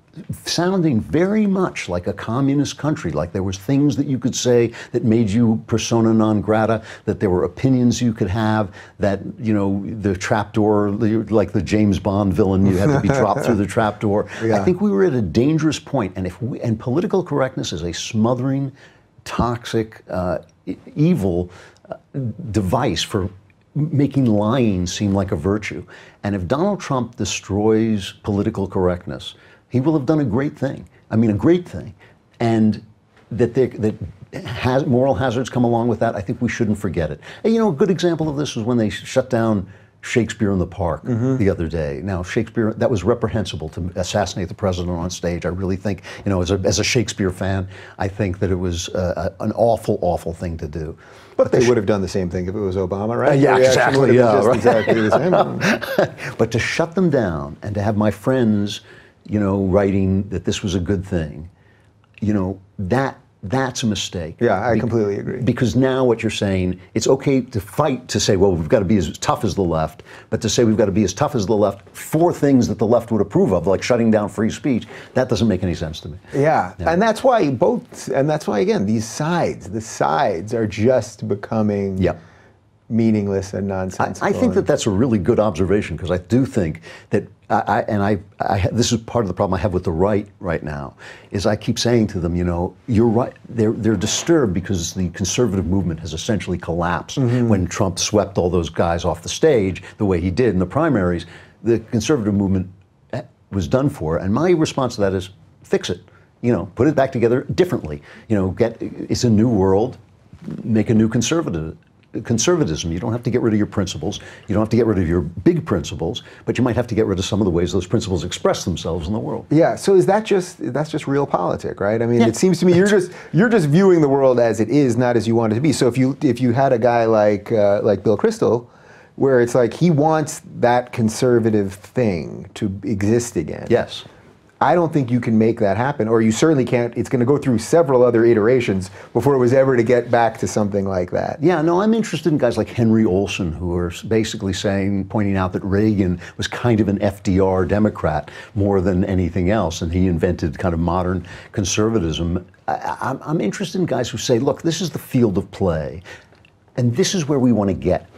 sounding very much like a communist country, like there was things that you could say that made you persona non grata, that there were opinions you could have, that, the trapdoor, like the James Bond villain, you had to be dropped through the trapdoor. I think we were at a dangerous point, and political correctness is a smothering, toxic, evil device for making lying seem like a virtue. And if Donald Trump destroys political correctness, he will have done a great thing. I mean, a great thing. And that moral hazards come along with that, I think we shouldn't forget it. And, a good example of this was when they shut down Shakespeare in the Park the other day. Now, Shakespeare, that was reprehensible to assassinate the president on stage. I really think, as a Shakespeare fan, I think that it was an awful, awful thing to do. But they would have done the same thing if it was Obama, right? Yeah, exactly. Exactly the same. But to shut them down and to have my friends, writing that this was a good thing, that's a mistake. Yeah, I completely agree. Because now what you're saying, it's okay to fight to say, well, we've got to be as tough as the left, but to say we've got to be as tough as the left for things that the left would approve of, like shutting down free speech, that doesn't make any sense to me. Yeah. And that's why again, the sides are just becoming meaningless and nonsensical. I think that that's a really good observation, because I do think that, this is part of the problem I have with the right now, is I keep saying to them, you're right, they're disturbed because the conservative movement has essentially collapsed. When Trump swept all those guys off the stage the way he did in the primaries, the conservative movement was done for. And my response to that is, fix it. Put it back together differently. It's a new world, make a new conservatism. You don't have to get rid of your principles. You don't have to get rid of your big principles, but you might have to get rid of some of the ways those principles express themselves in the world. Yeah. So that's just realpolitik, right? I mean, it seems to me you're just viewing the world as it is, not as you want it to be. So if you had a guy like Bill Kristol, where it's like he wants that conservative thing to exist again. Yes. I don't think you can make that happen, or you certainly can't. It's going to go through several other iterations before it was ever to get back to something like that. Yeah, no, I'm interested in guys like Henry Olsen, who are basically pointing out that Reagan was kind of an FDR Democrat more than anything else, and he invented kind of modern conservatism. I'm interested in guys who say, look, this is the field of play, and this is where we want to get.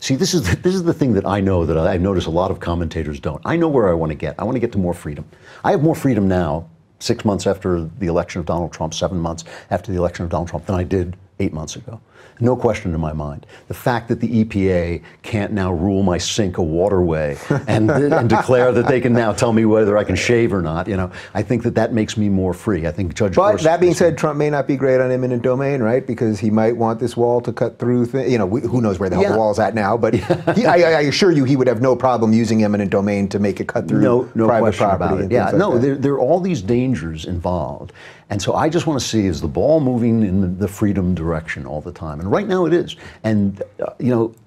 See, this is the thing that I know that I notice a lot of commentators don't. I know where I want to get. I want to get to more freedom. I have more freedom now, 6 months after the election of Donald Trump, 7 months after the election of Donald Trump, than I did 8 months ago. No question in my mind. The fact that the EPA can't now rule my sink a waterway and declare that they can now tell me whether I can shave or not, I think that makes me more free. I think Judge Gorsuch. But that being said, Trump may not be great on eminent domain, right? Because he might want this wall to cut through things. Who knows where the hell the wall's at now? But I assure you, he would have no problem using eminent domain to make it cut through no private question property. About it. Yeah, no, there are all these dangers involved. And so I just want to see, is the ball moving in the freedom direction all the time? And right now it is. And,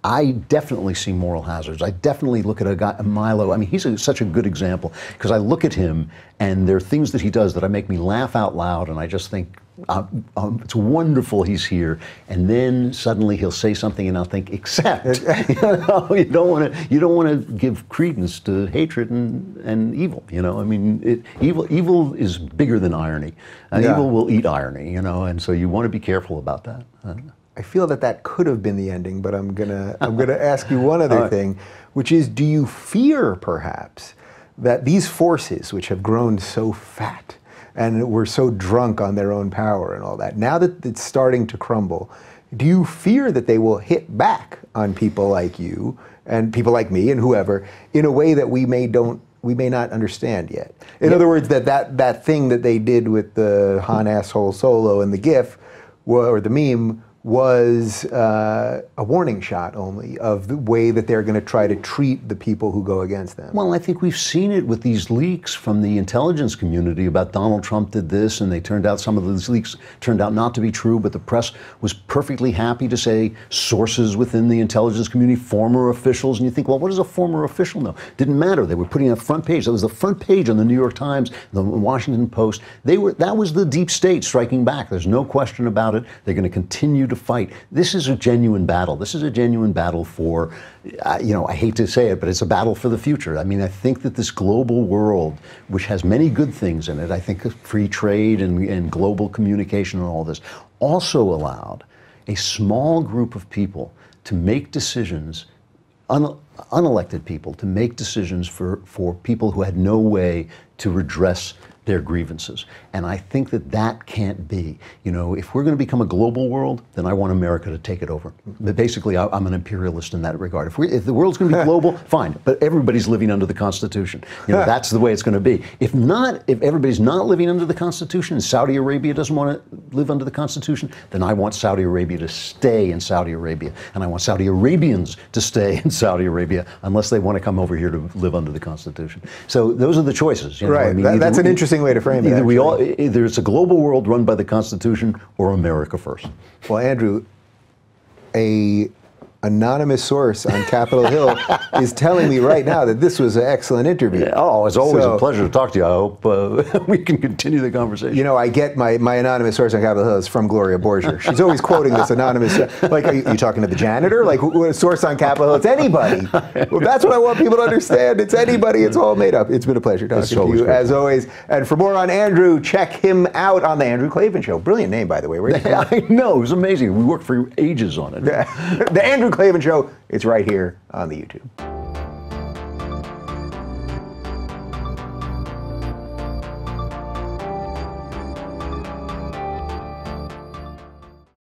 I definitely see moral hazards. I definitely look at a guy, Milo. I mean, he's such a good example, because I look at him And there are things that he does that make me laugh out loud, and I just think, it's wonderful he's here. And then suddenly he'll say something, and I'll think, except, you don't want to give credence to hatred and evil. I mean, evil is bigger than irony. Evil will eat irony. And so you want to be careful about that. I feel that could have been the ending, but I'm gonna ask you one other thing, which is, do you fear perhaps that these forces, which have grown so fat and were so drunk on their own power and all that, now that it's starting to crumble, do you fear that they will hit back on people like you and people like me and whoever in a way that we may not understand yet? In other words, that thing that they did with the Han asshole solo and the GIF or the meme was a warning shot only of the way that they're going to try to treat the people who go against them. Well, I think we've seen it with these leaks from the intelligence community about Donald Trump did this, and some of these leaks turned out not to be true, but the press was perfectly happy to say sources within the intelligence community, former officials, and you think, well, what does a former official know? Didn't matter. They were putting a front page. That was the front page on the New York Times, the Washington Post. That was the deep state striking back. There's no question about it. They're going to continue to fight. This is a genuine battle. This is a genuine battle for, I hate to say it, but it's a battle for the future. I mean, I think that this global world, which has many good things in it, I think free trade and global communication and all this, also allowed a small group of people to make decisions, unelected people, to make decisions for people who had no way to redress their grievances. And I think that can't be. If we're going to become a global world, then I want America to take it over. But basically, I'm an imperialist in that regard. If the world's going to be global, fine, but everybody's living under the Constitution. That's the way it's going to be. If everybody's not living under the Constitution, and Saudi Arabia doesn't want to live under the Constitution, then I want Saudi Arabia to stay in Saudi Arabia. And I want Saudi Arabians to stay in Saudi Arabia unless they want to come over here to live under the Constitution. So those are the choices. Right. I mean, that's an interesting way to frame it. Either it's a global world run by the Constitution or America first. Well, Andrew, a anonymous source on Capitol Hill is telling me right now that this was an excellent interview. Oh, it's always a pleasure to talk to you. I hope we can continue the conversation. I get my anonymous source on Capitol Hill is from Gloria Borger. She's always quoting this anonymous, like, are you talking to the janitor? Like, a source on Capitol Hill? It's anybody. Well, that's what I want people to understand. It's anybody. It's all made up. It's been a pleasure talking to you, as always. And for more on Andrew, check him out on The Andrew Klavan Show. Brilliant name, by the way. I know. It was amazing. We worked for ages on it. The Andrew Klavan Show. It's right here on the YouTube.